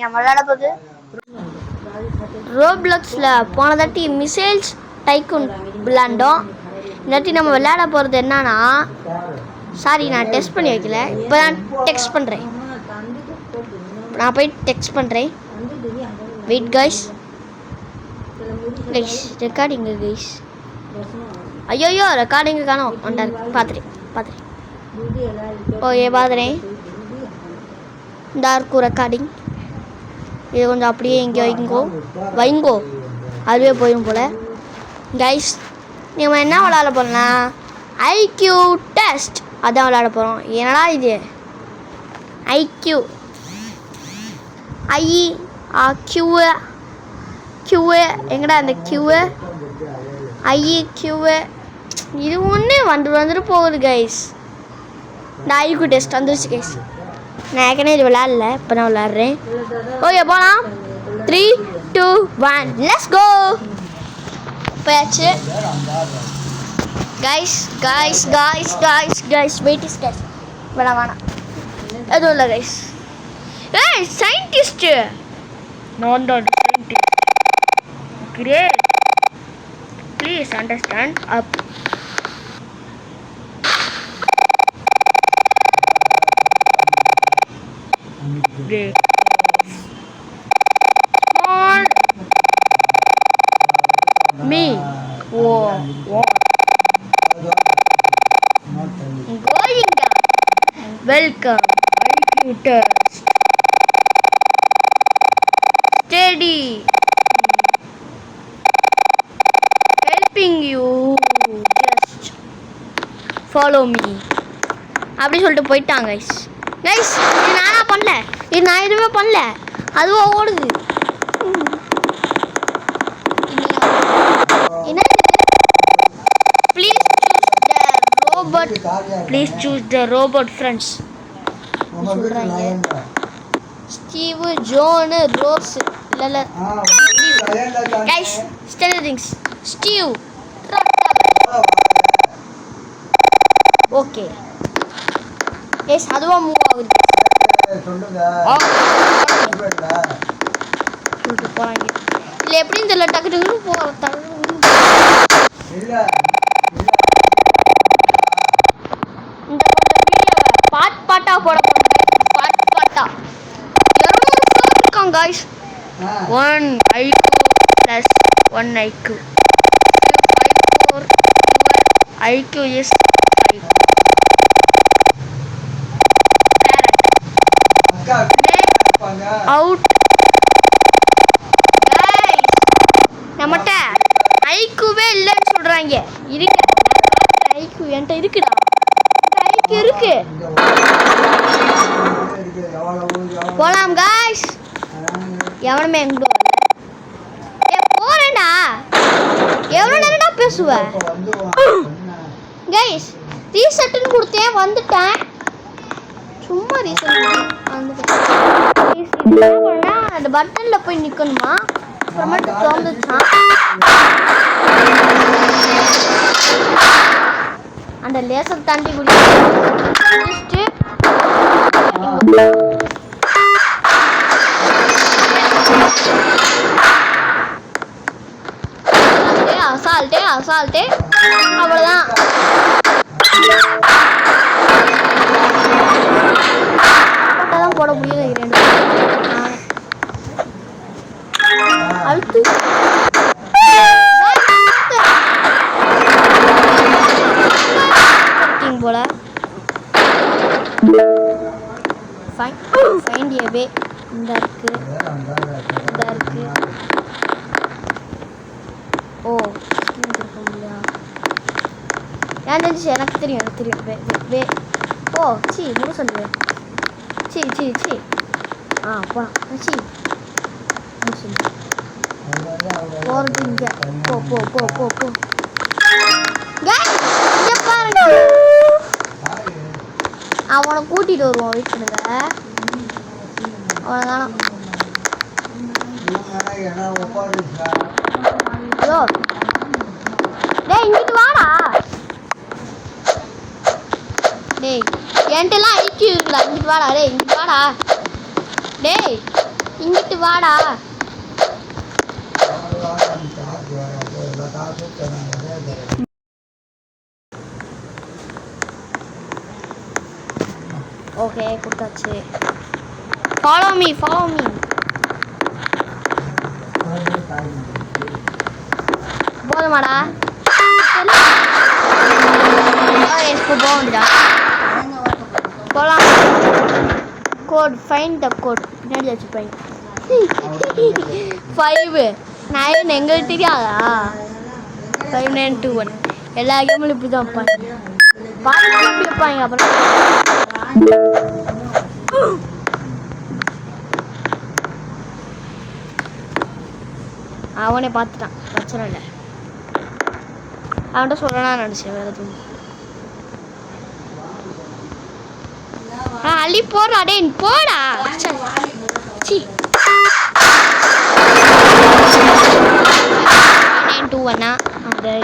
நம்ம விளையாட போகுது ரோப்ளக்ஸில் போன தாட்டி மிசைல்ஸ் டைக்கூன் விளாண்டோம். இந்த தாட்டி நம்ம விளையாட போகிறது என்னன்னா, சாரி நான் டெஸ்ட் பண்ணி வைக்கல, இப்போ நான் டெக்ஸ்ட் பண்ணுறேன். நான் போய் டெக்ஸ்ட் பண்ணுறேன். Wait guys recording guys. ஐயோ ரெக்கார்டிங்கு காணோம். பார்த்துறேன் ஓகே பார்த்துறேன். இந்த இருக்கும் ரெக்கார்டிங். இது கொஞ்சம் அப்படியே இங்கே வைங்கோ அதுவே போயிடும் போல். கைஸ் நம்ம என்ன விளாட போகிறோம்னா ஐக்யூ டெஸ்ட் அதான் விளாட போகிறோம். என்னடா இது ஐக்யூ கியூவு எங்கடா அந்த கியூவு கியூவு இது ஒன்று வந்துட்டு போகுது கைஸ். இந்த ஐக்யூ டெஸ்ட் வந்துருச்சு கைஸ். நான் ஏற்கனவே இது விளாட்ல, இப்போ நான் விளாட்றேன். ஓகே போகலாம். 3, 2, 1 லெட்ஸ் கோ. போயாச்சு கைஸ் வெயிட் இஸ் கைஸ். வேணாம் எதுவும் இல்லை கைஸ். ஏய் சயின்டிஸ்ட்டு நான் தான் scientist. Great please understand up. Small me what going down. Welcome IQ test. Steady helping you, just follow me அப்படி சொல்லிட்டு போயிட்டாங்க கைஸ். கைஸ் இது நானா பண்ணல, இது நான் எதுவுமே பண்ணல, அதுவா ஓடுது. என்ன please choose the robot friends சொல்கிறாங்க. ஸ்டீவு ஜோனு ரோஸ் இல்லை guys stellar things Steve okay yes அதுவா மூவ் ஆகுது. சொல்லிட்டு போகிறாங்க. இல்லை எப்படின்னு தெரியல, டக்கு போகிற இந்த வீடியோவை பாட்டா போட போகிறேன். பாட்டா 200 ஃப்ளோர் இருக்காங்க guys. 1 IQ plus 1 IQ. If 5 4 your IQ is 5. Out guys. நம்மகிட்ட ஐக்யூவே இல்லைன்னு சொல்கிறாங்க. இருக்கு ஐக்யூ என்கிட்ட இருக்குடா. ஐக்யூ இருக்கு. போலாம் கைஸ். எவனுமே எங்கோ போறேன்டா. எவ்வளோ நேரம்டா பேசுவேன் கைஸ். ரீசெட்டுன்னு கொடுத்தேன், வந்துட்டேன். சும்மா ரீசெட் அந்த பட்டனில் போய் நிற்கணுமா? அப்புறமேட்டு திறந்துச்சான். அந்த லேசர் தாண்டி குடிச்சிட்டு அசால்ட்டே அவ்வளோதான். தான் போட முடியல. 2 அழுத்து போல. ஃபைண்ட் எ வே. இந்த இருக்கு ஓ இருக்க முடியா? ஏன் தெரிஞ்சு எனக்கு தெரியும் வே ஓ சி முழு சொல்லுவேன். சி போலாம். சி போறது இங்கே போ பாருங்க. அவனை கூட்டிட்டு வருவான். வெயிட் பண்ணுங்க. அவனை காணோம். ஹலோ டேய் இங்கிட்டு வாடா. டேய் என்கிட்டலாம் ஐக்யூ இருக்குடா. இங்கிட்டு வாடா. டேய் இங்கிட்டு வாடா. ஓகே கொடுத்தாச்சு. Follow me. போதுமாடா? போகண்டா. போகலாம். கோட் ஃபைண்ட் த கோட் பின்னாடி வச்சுப்பேன். 5 9 எங்களுக்கு தெரியாதா? 5 9 2 1 எல்லா கேமும் இப்படி தான் வைப்பாங்க. பாட்டு இப்படி வைப்பாங்க. அப்புறம் அவனே பார்த்துட்டான், பிரச்சனை இல்லை. அவன்கிட்ட சொல்லலாம் நினச்சேன். வேறு எதுவும் அள்ளி போடுறா. டே போடா. சி 9 2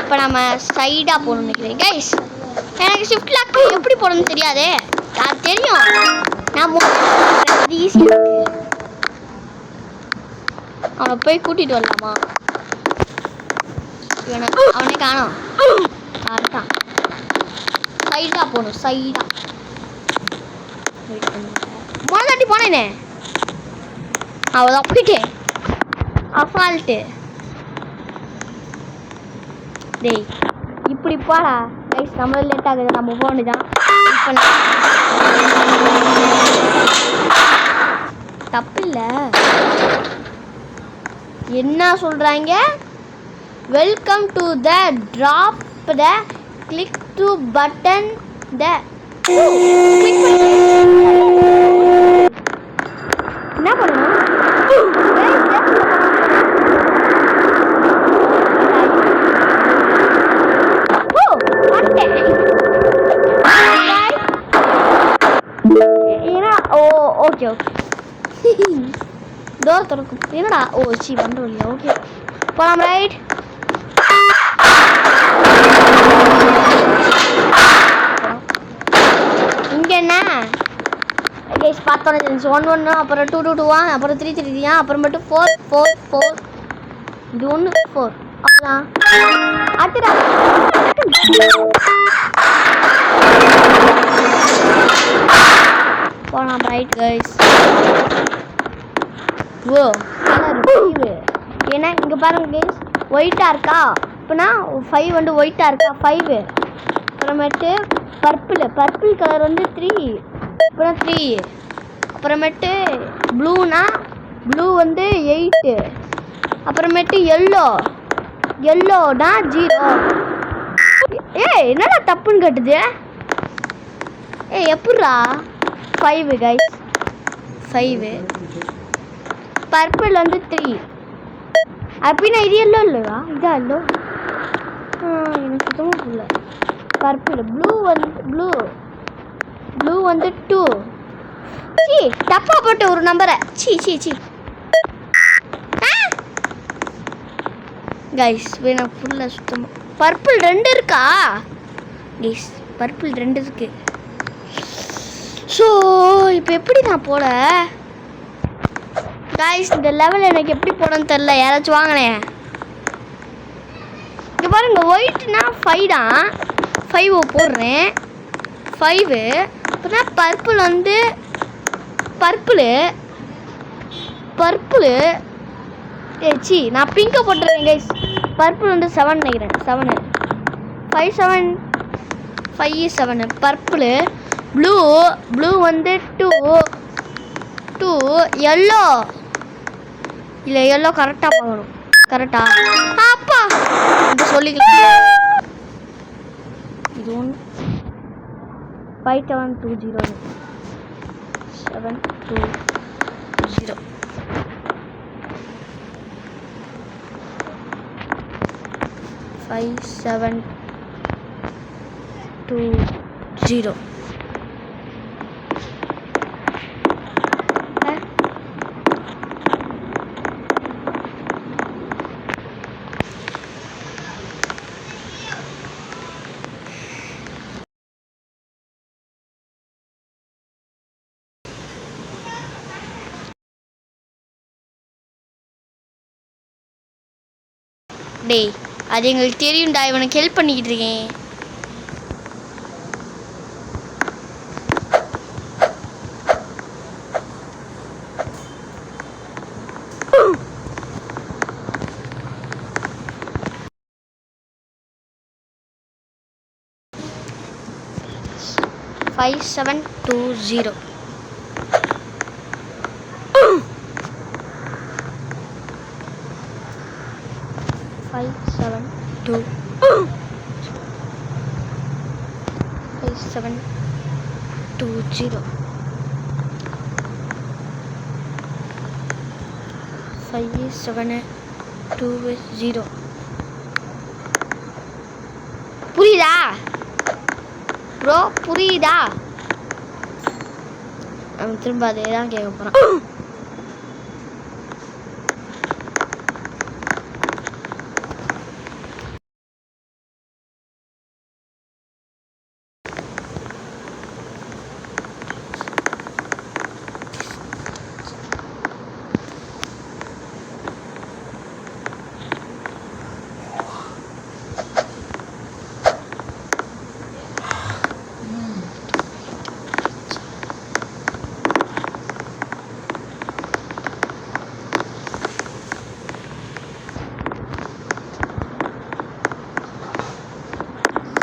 இப்போ நம்ம சைடாக போகணும்னு நினைக்கிறேன் கைஸ். எனக்கு ஷிஃப்ட் லாக் எப்படி போடணும்னு தெரியாதே. அது தெரியும், நான் ஈஸியாக இருக்கு. அவனை போய் கூட்டிகிட்டு வரலாமா? அவனே காணோம். அதுதான் சைடாக போகணும். சைடாக தாண்டி போனேனே. அவ்வளோதான் போயிட்டேன். அஃபால்ட்டு. டேய் இப்படி போடா கைஸ். நம்ம லேட் ஆகுது, நம்ம போனு தான். இப்போ தப்பு இல்லை. என்ன சொல்கிறாங்க? Welcome to the drop the click to button the என்ன பண்ணணும்? ஓகே டோர் திறக்கும். என்னடா? ஓ சி பண்ணுறோம் இல்லையா? ஓகே போகலாம். ரைட். இங்கே என்ன கைஸ் பார்த்தோன்னே தெரிஞ்சு 1 1 அப்புறம் 2 2 2 அப்புறம் 3 3 3 அப்புறமேட்டு 4 4 4 இது 1 4 அவ்வளோதான். அடுத்தடா போகலாம். Right guys. ஓ கலர் ஏன்னா இங்கே பாருங்க கைஸ், ஒயிட்டாக இருக்கா? இப்போனா 5 வந்து ஒயிட்டாக இருக்கா? 5 அப்புறமேட்டு பர்பிள் கலர் வந்து 3 அப்புறம் 3 அப்புறமேட்டு ப்ளூனா ப்ளூ வந்து 8 அப்புறமேட்டு எல்லோனா 0. என்னடா தப்புன்னு கட்டுது? எப்பட்றா? 5 கைஸ் 5 பர்பிள் வந்து 3 அப்படின்னா இது எல்லோ இல்லையா? இதா எல்லோ? எனக்கு சுத்தமாக புரியல. பர்பிள் ப்ளூ வந்து 2. சி தப்பாக போட்ட ஒரு நம்பரை. சி கைஸ் வேணா ஃபுல்லாக சுத்தமாக. பர்பிள் 2 இருக்கா கைஸ்? பர்பிள் 2 இருக்கு. ஸோ இப்போ எப்படி நான் போட கைஸ்? இந்த லெவல் எனக்கு எப்படி போடணும்னு தெரில. யாராச்சும் வாங்கினேன். இங்கே பாருங்க, ஒயிட்னா 5 தான். 5 போடுறேன். 5 அப்புறம் பர்பிள் வந்து பர்பிள் சி நான் பிங்கை போட்டுறேன் கைஸ். பர்பிள் வந்து 7 நினைக்கிறேன். 7 5 7 5 7 பர்பிள் ப்ளூ வந்து 2 எல்லோ இல்லை எல்லோ கரெக்டாக பார்க்கணும். கரெக்டா? அப்பா இது சொல்லிக்கலாம். இது 1 5 7 2 0 7 2 0 5 7 2 0 டேய் அது எங்களுக்கு தெரியும்டா, இவனுக்கு ஹெல்ப் பண்ணிக்கிட்டு இருக்கேன். Five 720 572 5720 5720 புரியுதா ப்ரோ? புரியுதா? அவன் திரும்ப அதே தான் கேட்க போகிறான்.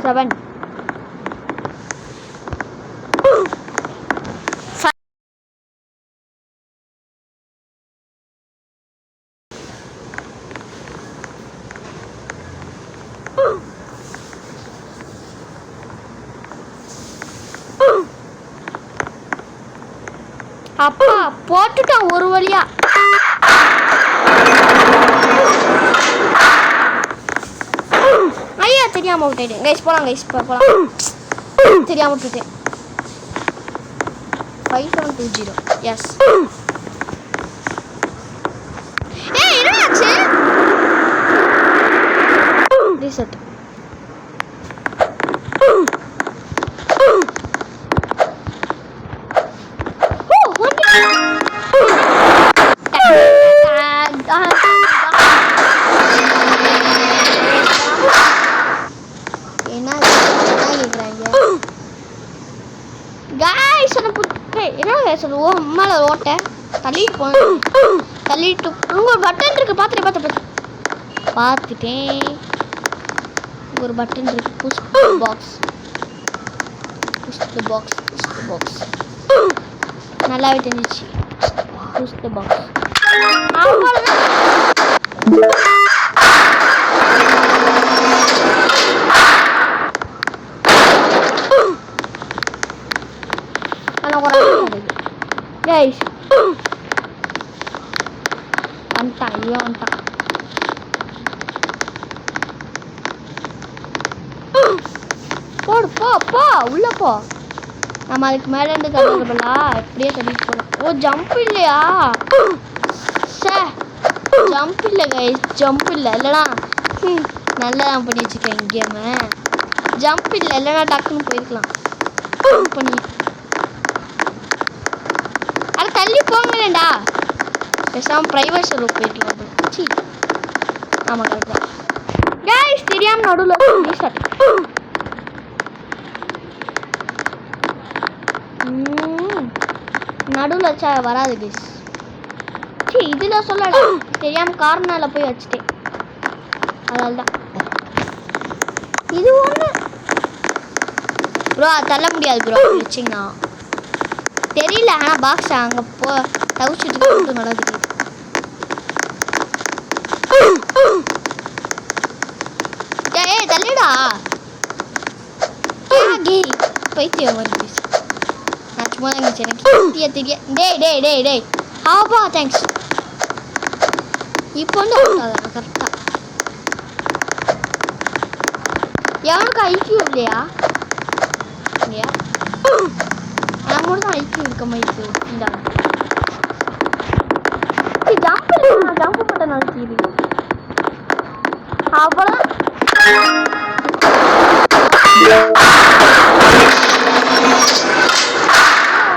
Seven. அப்பா போட்டுட்டான் ஒரு வழியா. ஐயா தெரியாம விட்டுட்டேன் கைஸ். போலாம் கைஸ் போலாம். தெரியாம விட்டுட்டேன். 5720 எஸ். ஏய் என்னாச்சு? ரீசெட். மேல ஓட்ட தள்ளிட்டு போ. தள்ளிட்டு அங்க ஒரு பட்டன் இருக்கு. பார்த்துட்டேன். ஒரு பட்டன் இருக்கு. Push the box. நல்லாவே தெரிஞ்சிச்சு. Push the box. Guys, வந்துட்டான். போடு போ உள்ள போ. நம்ம அதுக்கு மேல இருந்து தள்ளுறப்பலா எப்படியே தள்ளிட்டு போறோம். ஓ ஜம்ப் இல்லையா? ஜம்ப் இல்லை கைஸ், ஜம்ப் இல்லை. இல்லைனா நல்லா தான் பண்ணி வச்சுக்கேன் கேமை. ஜம்ப் இல்லை, இல்லைனா டக்குன்னு போயிருக்கலாம். பண்ணி அது தள்ளி போங்களேண்டா. பேசாமல் ப்ரைவேட் சர்வர் போயிடலாம். சி ஆமாம் கரெக்டாக. கைஸ் தெரியாமல் நடுவில் ரீஸ்டார்ட். நடுவில் வச்சா வராது கைஸ். சி இதில் சொல்லலை, தெரியாமல் கார்னரில் போய் வச்சுட்டேன். அதனால தான் இது ஒன்று ப்ரோ. தள்ள முடியாது ப்ரோ வச்சிங்கன்னா. தெரியல, ஆனால் பாக்ஸ் அங்கே போ தவிச்சிட்டு நடக்குது. ஏய் தள்ளிடா. பைத்தியம் வருது. நான் சும்மா தான் இருந்துச்சு. எனக்கு தெரிய. டேய் ஆபா தேங்க்ஸ். இப்போ வந்து கரெக்டாக எவனுக்கு ஐக்கியூ இல்லையா? நான் கூட தான் ஐக்கியூ இருக்க மாதிரி. இந்த ஜம்ப் பண்ண நினைக்கிறீ அவ்வளோ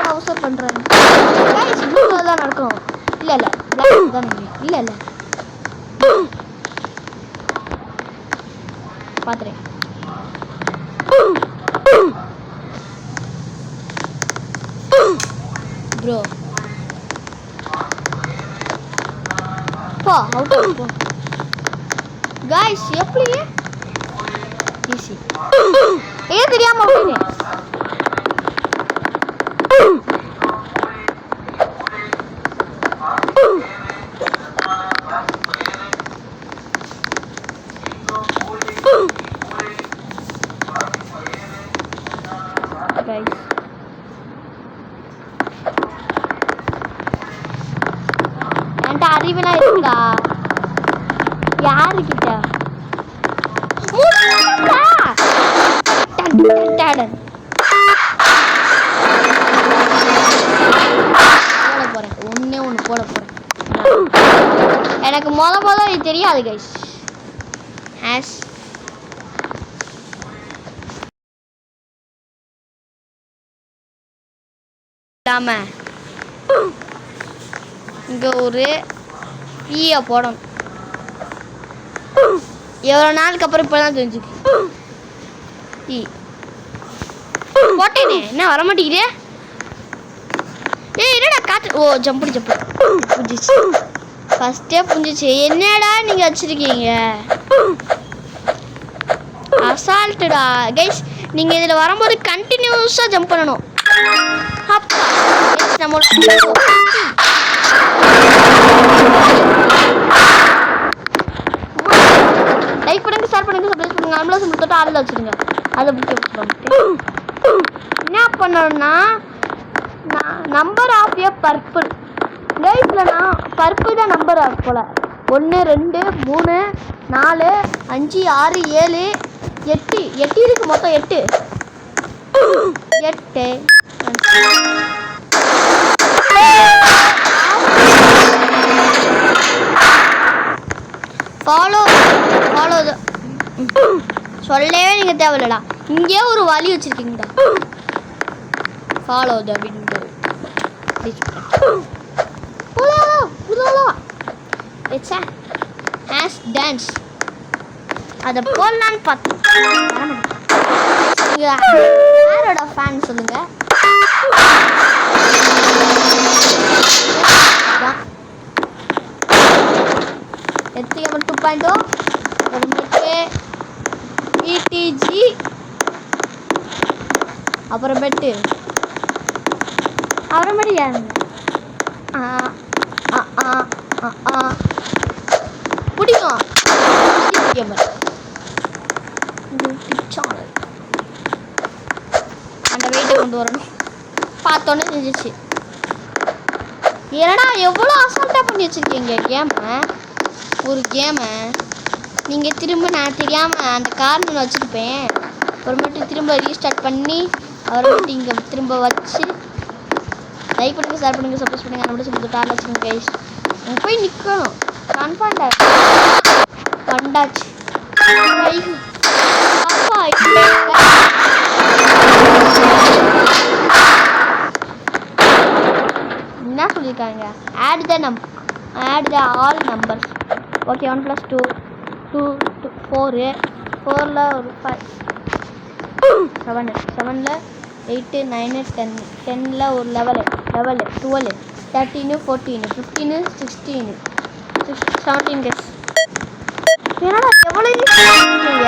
அவசரம் பண்றாங்க. தான் நடக்கணும். இல்லை தான் இல்லை பார்த்துறேன். ப்ரோ போ அவுட் போ गाइस எப்படி ஈஸி ஏன் தெரியாம போறீங்க गाइस என்கிட்ட அறிவுலாம் இருக்குடா யாருக்கிட்ட போட போறேன் எனக்கு முத இது தெரியாது கைஸ் ஹேஷ் இங்க ஒரு ஈய போடணும் எவ்வளோ நாளுக்கு அப்புறம் இப்போதான் தெரிஞ்சுக்கு போட்டேனே என்ன வர மாட்டேங்குதே ஏய் என்னடா காத்து ஓ ஜம்பு புரிஞ்சிச்சு ஃபர்ஸ்டே புரிஞ்சிச்சு என்னடா நீங்க வச்சிருக்கீங்க அசால்ட்டுடா கைஸ் நீங்க இதில் வரும்போது கண்டினியூஸாக ஜம்ப் பண்ணணும் அப்பா நம்ம லைக் பண்ணுங்க ஷேர் பண்ணுங்க சப்ஸ்கிரைப் பண்ணுங்க நம்மள சிம்பிள் தொட்டு ஆல்ல வச்சிருங்க அதை முக்கியம் என்ன பண்ணணும்னா நம்பர் ஆஃப் ஏ பர்பிள் கைஸ்லனா பர்பிள் தான் நம்பர் ஆஃப் போல 1 2 3 4 5 6 7 8 இருக்கு மொத்தம் 8 ஃபாலோ சொல்லவே நீங்க தேவையில்லடா இங்கே ஒரு வழி வச்சிருக்கீங்கடா follow the window it's hash dance அதை போடலான்னு பார்த்தேன் யாரோட ஃபேன் சொல்லுங்க எத்திகம 2.0 அப்புறமேட்டு பிடிஜி அப்புறமேட்டு யாருங்க பிடிக்கும் அந்த வெயிட்டை கொண்டு வரணும் பார்த்தோன்னே செஞ்சிச்சு ஏன்னா எவ்வளோ அசால்ட்டாக பண்ணி வச்சுருக்கீங்க ஒரு கேமை நீங்கள் திரும்ப நான் தெரியாமல் அந்த கார்னு வச்சுருப்பேன் அப்புறமேட்டு திரும்ப ரீஸ்டார்ட் பண்ணி அப்புறமேட்டு இங்கே திரும்ப வச்சு லைக் பண்ணுங்க ஷேர் பண்ணுங்க சப்போர்ட் பண்ணுங்க நம்மளோட சொல்லி டார்ல வச்சுருங்க கைஸ் அங்கே போய் நிற்கணும் கன்ஃபார்ம்டா வந்தாச்சு அப்பா என்ன சொல்லியிருக்காங்க add the all numbers okay 1 + 2 2 4 4ல் ஒரு 5 7ல் 8 9 10 10ல் ஒரு 11 12 13 14 15 16 17 கெஸ் என்னடா எவ்வளோ இருக்கீங்க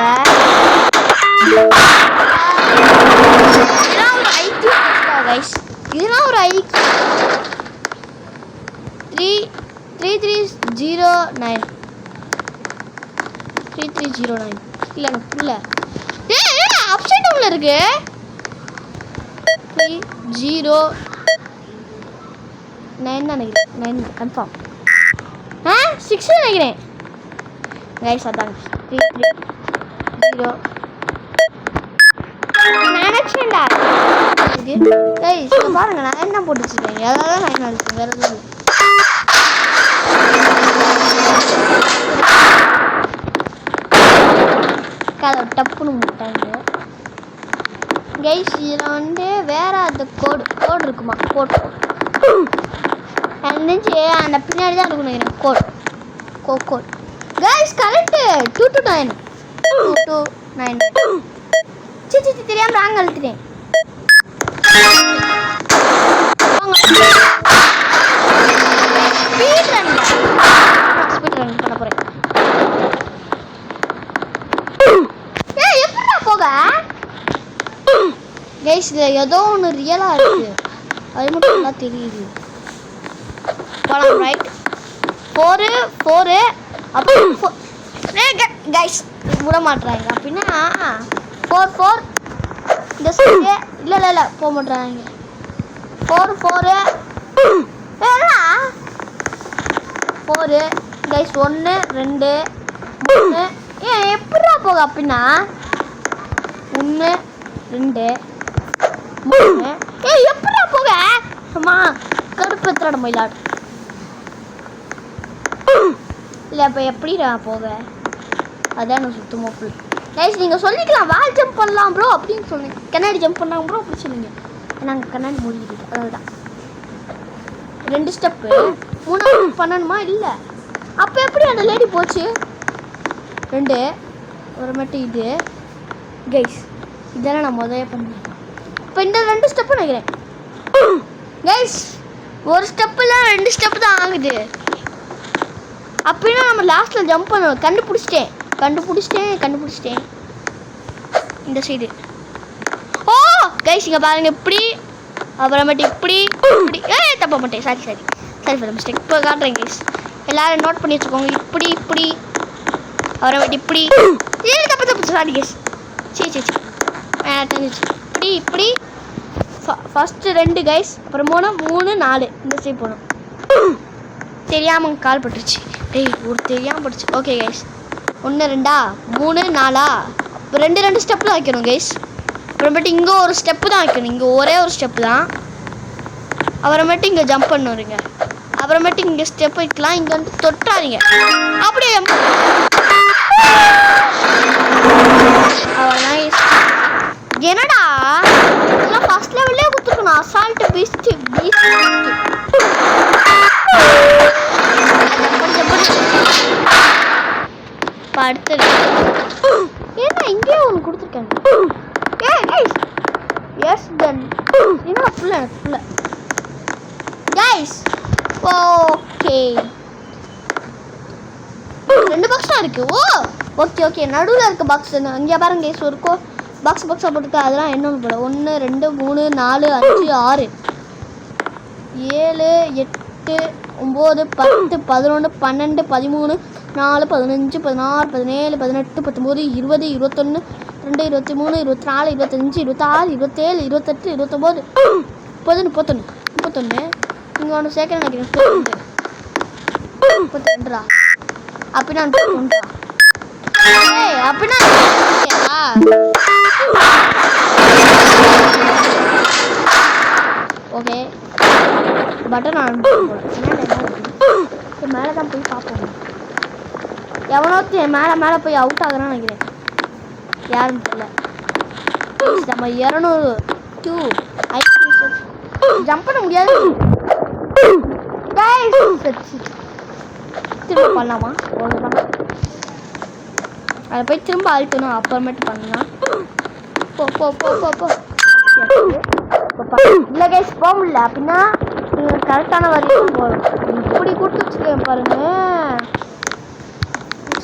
இதெல்லாம் ஒரு ஐக்கியூ கைஸ் இதெல்லாம் ஒரு ஐக்கியூ 3309 இல்லை எனக்கு புரியல அப்சைட் டவுன்ல இருக்கு 309 தான் நினைக்கிறேன் 9 கன்ஃபார்ம் 6 நினைக்கிறேன் கைஸ் அதாங்க 330 நினைச்சேன்டா கைஸ் பாருங்க நான் என்ன போட்டு வச்சுருக்கேன் அதான் நான் நினைச்சேன் வேற எதுவும் கதை டப்புன்னு முட்டாங்க கைஸ் இதில் வந்து வேற அந்த கோடு இருக்குமா கோட் இருந்துச்சு அந்த பின்னாடி தான் இருக்கும் நினைக்கிறேன் code guys correct 2 to 9 2 9 C தெரியாம ராங் அழுத்திட்டேன். ஸ்பீட் ரன் பண்ண போறேன். ஏய் எப்படிடா போக? கைஸ் இதுல ஏதோ ஒன்று ரியலா இருக்கு, அது மட்டும் நல்லா தெரியுது. போலாம் ரைட். 4 அப்போ கைஸ் விட மாட்டுறாங்க அப்படின்னா 4 இந்த சைடு இல்லை போக மாட்டுறாங்க. 4 கைஸ் 1 2 3 ஏன் எப்படிடா போக அப்படின்னா 1 2 3 ஏய் எப்படிடா போக? அம்மா கடுப்பு எத்தனை மயிலாடு இல்லை இப்போ எப்படிடா போக? அதான் எனக்கு சுத்தமாக புல். கைஸ் நீங்கள் சொல்லிக்கலாம் வால் ஜம்ப் பண்ணலாம் ப்ரோ அப்படின்னு சொன்னீங்க, கண்ணாடி ஜம்ப் பண்ணலாம் ப்ரோ அப்படி சொன்னீங்க. நாங்கள் கண்ணாடி மூடிக்கிட்டு அதுதான் 2 ஸ்டெப்பு 3 பண்ணணுமா? இல்லை அப்போ எப்படி அந்த லேடி போச்சு? 2 ஒரு மட்டும் இது கைஸ் இதெல்லாம் நான் முதல்ல பண்ணேன். இப்போ இந்த 2 ஸ்டெப்பு நினைக்கிறேன் கைஸ். ஒரு ஸ்டெப்பில் 2 ஸ்டெப்பு தான் ஆகுது அப்படின்னா நம்ம லாஸ்ட்டில் ஜம்ப் பண்ணுவோம். கண்டுபிடிச்சிட்டேன் இந்த சைடு. ஓ கைஸ் இங்கே பாருங்க இப்படி, அப்புறமேட்டு இப்படி தப்ப மாட்டேன். Sorry for mistake. இப்போ காட்டுறேன் கைஸ், எல்லாரும் நோட் பண்ணி வச்சுக்கோங்க. இப்படி அப்புறமேட்டு இப்படி தப்பு சாரி கைஸ். சரி தெரிஞ்சிச்சு. இப்படி ஃபஸ்ட்டு 2 கைஸ், அப்புறம் 3 4 இந்த சைடு போகணும். தெரியாமல் கால் பட்டுருச்சு. ஒரு தெரியாமல் பட்டுச்சு. ஓகே கைஸ் 1 2 3 4 இப்போ 2 ஸ்டெப்பு தான் வைக்கணும் கைஸ். அப்புறமேட்டு இங்கே ஒரு ஸ்டெப்பு தான் வைக்கணும், இங்கே ஒரே ஒரு ஸ்டெப்பு தான். அப்புறமேட்டு இங்கே ஜம்ப் பண்ணுறீங்க, அப்புறமேட்டு இங்கே ஸ்டெப் வைக்கலாம். இங்கே வந்து தொட்டாதீங்க அப்படியே என்னடா இதெல்லாம் ஃபர்ஸ்ட் லெவல்லே கொடுத்துருக்கணும். அசால்ட்டு பீஸ்ட் அடுத்தது ஏன்னா இங்கேயே ஒன்று கொடுத்துருக்காங்க. எஸ் டன் என்ன ஃபுல்ல கைஸ். ஓகே 2 பாக்ஸ் தான் இருக்கு. ஓகே நடுவில் இருக்க பாக்ஸ் இங்கே பாருங்க கைஸ். ஒரு பாக்ஸாக போட்டுருக்கா அதெல்லாம் என்னன்னு போல 1 2 3 4 5 6 7 8 9 10 11 12 13 4 15 16 17 18 19 20 21 22 23 24 25 26 27 28 29 30 31 இங்கே ஒன்று சேர்க்க நினைக்கிறேன். 32 அப்படின்னா அப்படின்னா ஓகே பட்டன் ஆன் மேலே தான் போய் பார்ப்போம். எவனோத்து மேலே போய் அவுட் ஆகுறான்னு நினைக்கிறேன், யாருன்னு தெரியல. நம்ம 202 ஜம்ப் பண்ண முடியாது. திரும்ப பண்ணலாமா? அதை போய் திரும்ப அழுத்தணும், அப்புறமேட்டு பண்ணலாம். போ இல்லை கைஸ் போக முடியல அப்படின்னா நீங்கள் கரெக்டான வரைக்கும் போகணும். இப்படி கொடுத்து வச்சுருக்கேன் பாருங்க,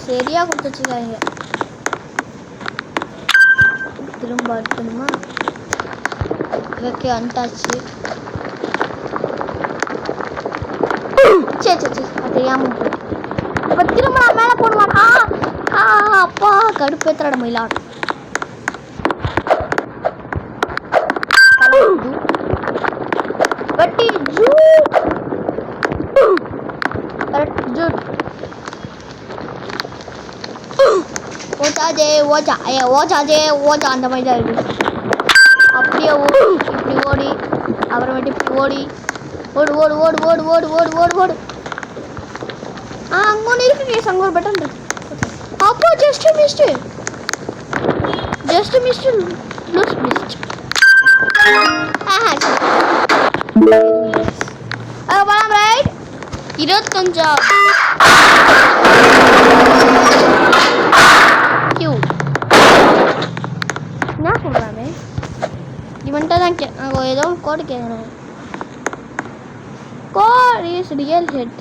சரியாக கொடுத்து வச்சுருக்காங்க. திரும்ப அழுத்தணுமா? ஓகே வந்துட்டாச்சு. சரி தெரியாமல் இப்போ திரும்ப நான் மேலே போடுவானா? அப்பா கடுப்பேத்துறாட மயிலாடு. வெட்டி ஓச்சா அந்த மாதிரி தான் இருக்கு. அப்படியே இப்படி ஓடி அப்புறமேட்டு இப்படி ஓடி ஓடு. அங்கே ஒன்று இருக்கு கேஸ், அங்கே ஒரு பட்டன் இருக்கு. அப்போ ஜஸ்ட் மிஸ்ட் லூஸ் மிஸ்ட். பழம் ரைட் 25 கியூ இவன்ட்ட தான் ஏதோ ஒரு கோடு கேட்குறேன். கோட் இஸ் ரியல் ஹெட்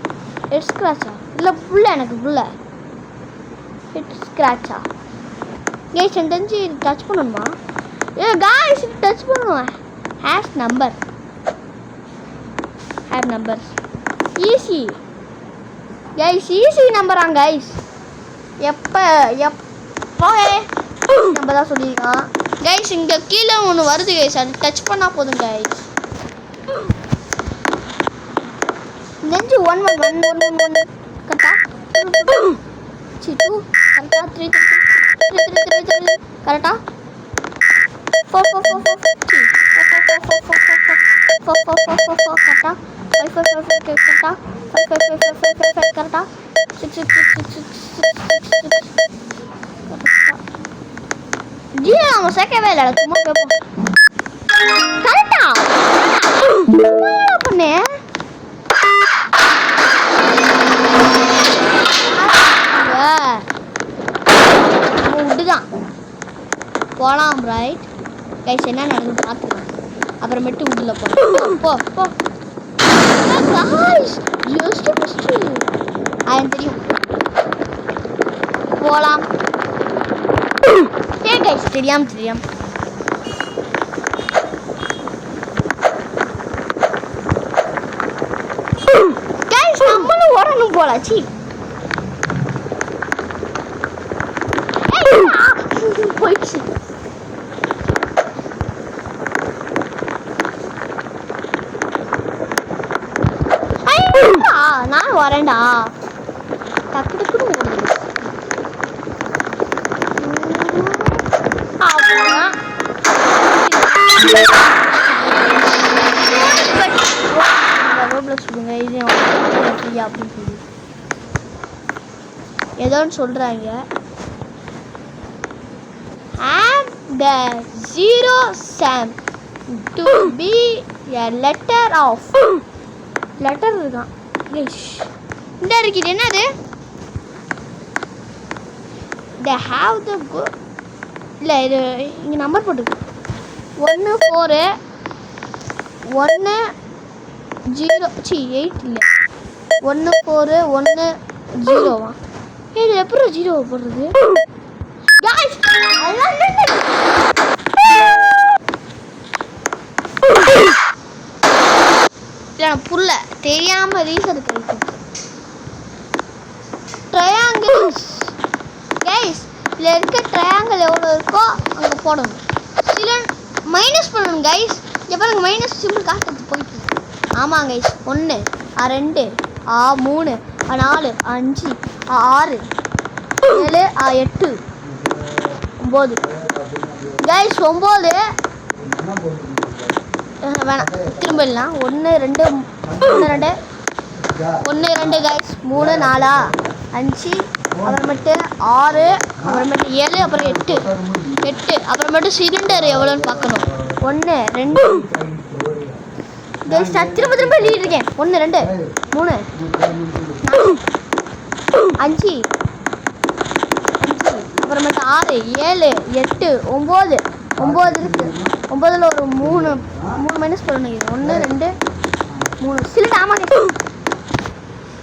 ஸ்க்ராட்சா இல்லை புல்ல எனக்கு புல்ல ஹெட் ஸ்க்ராட்சா கேஸ் எனக்கு தெரிஞ்சு இது டச் பண்ணணுமா? காய்ஸ் இது டச் பண்ணுவேன். Has number easy guys easy நம்பராங்க கைஸ். எப்போ நம்ம தான் சொல்லியிருக்கான் கைஸ். இங்கே கீழே ஒன்று வருது கைஸ், அது டச் பண்ணால் போதும் கைஸ். நெஞ்சு 1 1 1 1 1 கரெக்டா? 2 கரெக்டா? 3 கரெக்டா? 4 4 4 4 கரெக்டா? 5 4 4 கரெக்டா? 5 5 5 5 5 கரெக்டா? 6 6 6 ஜி நம்ம சேர்க்கவே இல்லை, சும்மா கேட்போம். கரெக்டா பண்ணே விட்டுதான் போகலாம் ரைட் கைஸ். என்ன நடந்து பார்த்துக்கலாம், அப்புறமேட்டு உள்ள போகலாம். போ தெரியும் போகலாம். கைஸ் தெரியாம கைஸ் நம்மளும் ஓடணும் போலாச்சு. போயிடுச்சு. நான் வரேன்டா. டக்கு டக்குன்னு ஓடுது. ஏதோன்னு சொல்றாங்க. And the 0 sum to be a letter of letter இருக்கான். இந்த இருக்குது என்னது? they have the good இல்லை இது இங்கே நம்பர் போட்டுருக்கு. 1 4 1 0 8 இல்லை 1 4 1 0வா? இது எப்படி 0 போடுறது? புல்ல தெரியாம ரீசன் இருக்கு. ட்ரையாங்கிள்ஸ் கைஸ், இதில் இருக்க ட்ரையாங்கிள் எவ்வளோ இருக்கோ அங்கே போடணும். சில மைனஸ் பண்ணணும் கைஸ். இங்கே பாருங்க மைனஸ் சிம்பிள் காட்டுறது போயிட்டு. ஆமாம் கைஸ். 1 2 3 4 5 6 7 8 9 கைஸ் 9 வேணாம் திரும்ப இல்லைனா 1 2 கைஸ் 3 4 5 அப்புறமேட்டு 6 அப்புறமேட்டு 7 அப்புறம் 8 அப்புறமேட்டு சிலிண்டர் எவ்வளோன்னு பார்க்கணும். 1 2 கைஸ் நான் திரும்ப எழுதிட்டுருக்கேன். 1 2 3 4 5 அப்புறமேட்டு 6 7 8 9 இருக்கு. 9ல் ஒரு 3 மைனஸ் பண்ணணும். 1 2 3 சிலிண்டர். ஆமாம்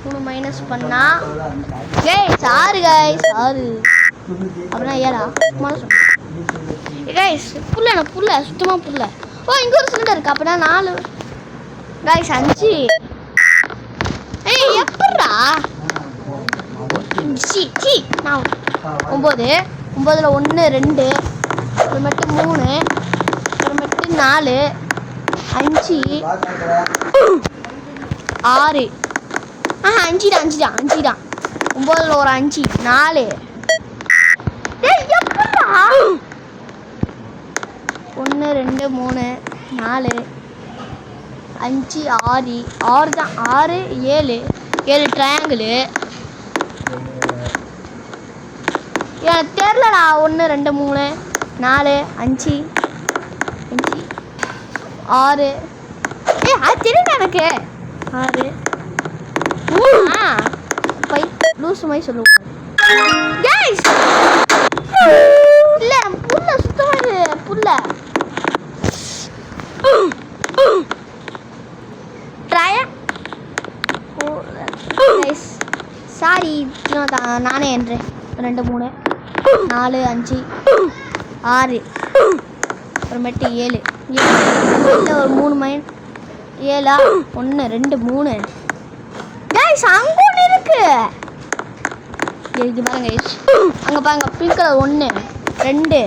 3 மைனஸ் பண்ணா கைஸ் 6 கைஸ் 6 அப்படின்னா 7ஆ? கைஸ் புல்ல சுத்தமாக புல்ல. ஓ இங்கே ஒரு சிலிண்டர் இருக்கு. அப்படின்னா 4 கைஸ் 5. எப்படா நான் 9ல் 1 2 அப்புறமேட்டு 3 அப்புறமேட்டு 4 5 6 5 தான் 9ல் ஒரு 5 4 எப்படா 1 2 3 4 5 6 தான் 6 7 ட்ரையாங்கிள். எனக்கு தெரிலடா. 1 2 3 4 5 6 அது தெரியும் எனக்கு. 6 பை லூஸ் மாதிரி சொல்லுவோம் கைஸ். இல்லை புல்ல சுத்தமாக புல்ல சாரி நானே என்றேன் 2 3 4 5 6 அப்புறமேட்டு 7 7 ஒரு 3 மைன் 7 1 2 3 கைஸ் அங்க ஒன்று இருக்கு பாருங்க கைஸ் அங்கே பாருங்க பிங்க் கலர் 1 2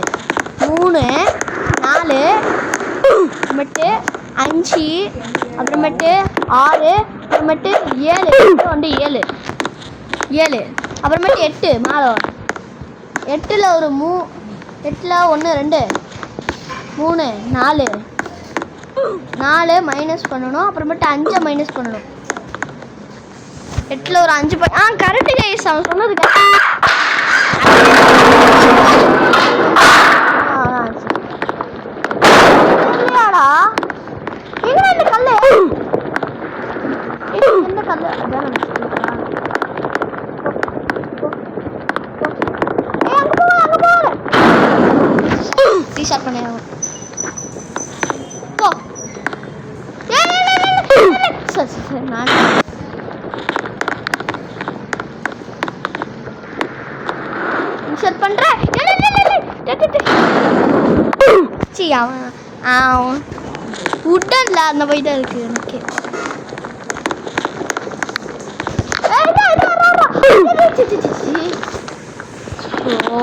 3 4 அப்புறமேட்டு 5 அப்புறமேட்டு 6 அப்புறமேட்டு 7 வந்து 7 அப்புறமேட்டு 8 மேலே 8ல் ஒரு 8ல் 1 2 3 4 மைனஸ் பண்ணணும் அப்புறமேட்டு 5 மைனஸ் பண்ணணும் 8ல் ஒரு 5 கரெக்டு கைஸ் அவன் சொன்னது இல்லையாடா எங்க இந்த கல்லு இந்த கல்லு அதான் ரீஸ்டார்ட் பண்ண போ சரி நான் ரீஸ்டார்ட் பண்றேன் சி அவன் உடன்ல அந்த போய் தான் இருக்கு எனக்கு ஓ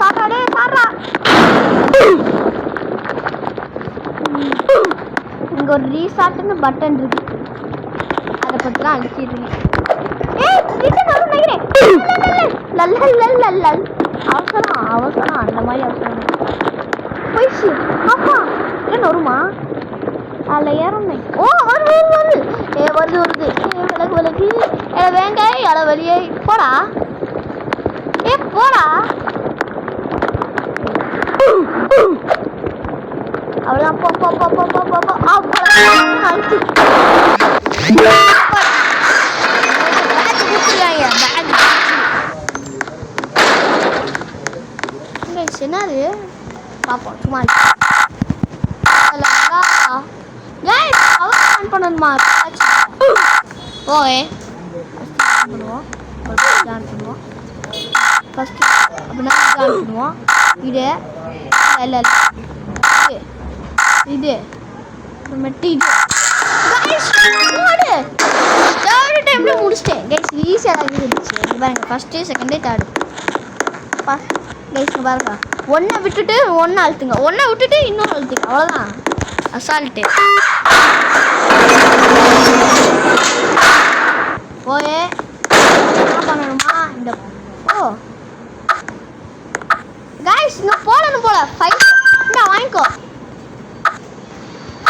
சாப்பாடு சாரா இங்க ஒரு ரீஸ்டார்ட்னு பட்டன் இருக்கு அதை பத்தி தான் அடிச்சிருக்கீங்க அவசரம் அந்த மாதிரி அவசரம் போயிடுச்சு அப்பா என்ன வருமா அதில் ஏறணும் ஓ வருது வருது விலகு வேங்க இலை வெளியே போடா போடா அவ்வளோதான் என்னது பார்ப்போம் சும்மா ஆன் பண்ணணுமா ஓகே பண்ணுவோம் பண்ணுவோம் ஃபஸ்ட்டு அப்படின்னா ஆன் பண்ணுவோம் இது இல்லை இது அப்புறமேட்டு இது தேர்டு டைமில் முடிச்சிட்டேன் கைஸ் ஈஸியாக இருந்துச்சு பாருங்க ஃபஸ்ட்டு செகண்டு தேர்டு கைஸ் பாருங்க ஒன்றை விட்டுட்டு ஒன்று அழுத்துங்க ஒன்றை விட்டுட்டு இன்னொன்று அழுத்துங்க அவ்வளோதான் அசால்ட்டு போயே என்ன பண்ணணுமா இந்த ஓ கைஸ் இன்னும் போடணும் போல ஃபைட் என்ன வாங்கிக்கோ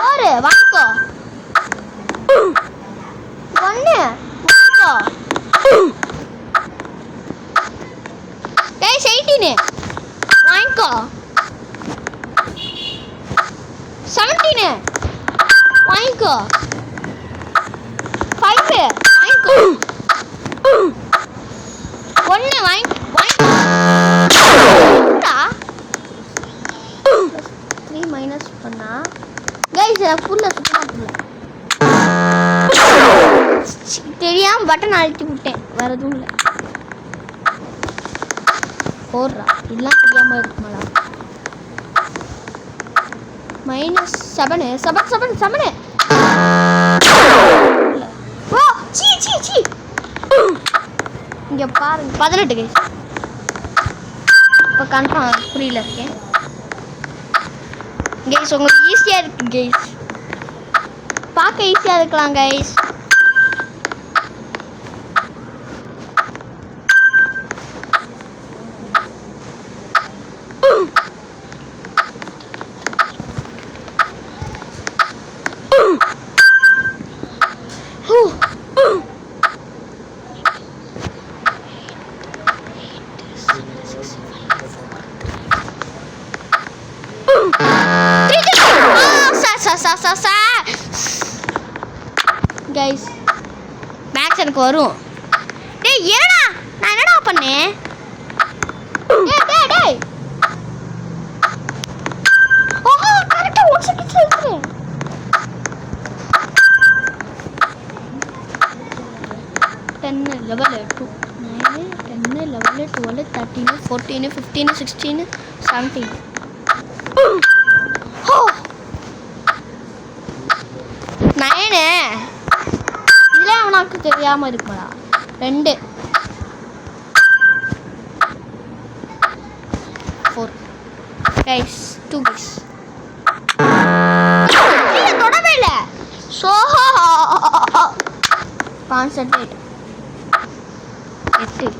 ஒரு வாங்கிக்கோ ஒன்று வாங்கிக்கோ கைஸ் 18 வாங்கிக்கோ 17 வாங்கிக்கோ 5 வாங்கிக்கோ 1 வாங்கிக்கோ 3 மைனஸ் பண்ணா கைஸ் ஃபுல்லாக சுத்தமாக தெரியாமல் பட்டன் அழுத்தி விட்டேன் வேறு எதுவும் இல்லை போடுறா இதெல்லாம் தெரியாமல் இருக்குமாடா -7 ஓ சீ இங்கே பாருங்க 18 கைஸ் இப்போ கன்ஃபார்ம் புரியல இருக்கேன் கைஸ் உங்களுக்கு ஈஸியாக இருக்கு கைஸ் பார்க்க ஈஸியாக இருக்கலாம் கைஸ் கைஸ் மேக்ஸ் எனக்கு வரும் டேய் என்னடா நான் என்னடா பண்ணேன் டேய் ஓஹோ கரெக்ட்டா 1 செகண்ட் இருக்கு லெவல் 2 9 10 11 12 13 14 15 16 17 9 இதில் உனக்கு தெரியாமல் இருக்குமா 2 4 கைஸ் 2 கைஸ் தொடவே இல்லை ஸோ கான்சன்ட்ரேட் 8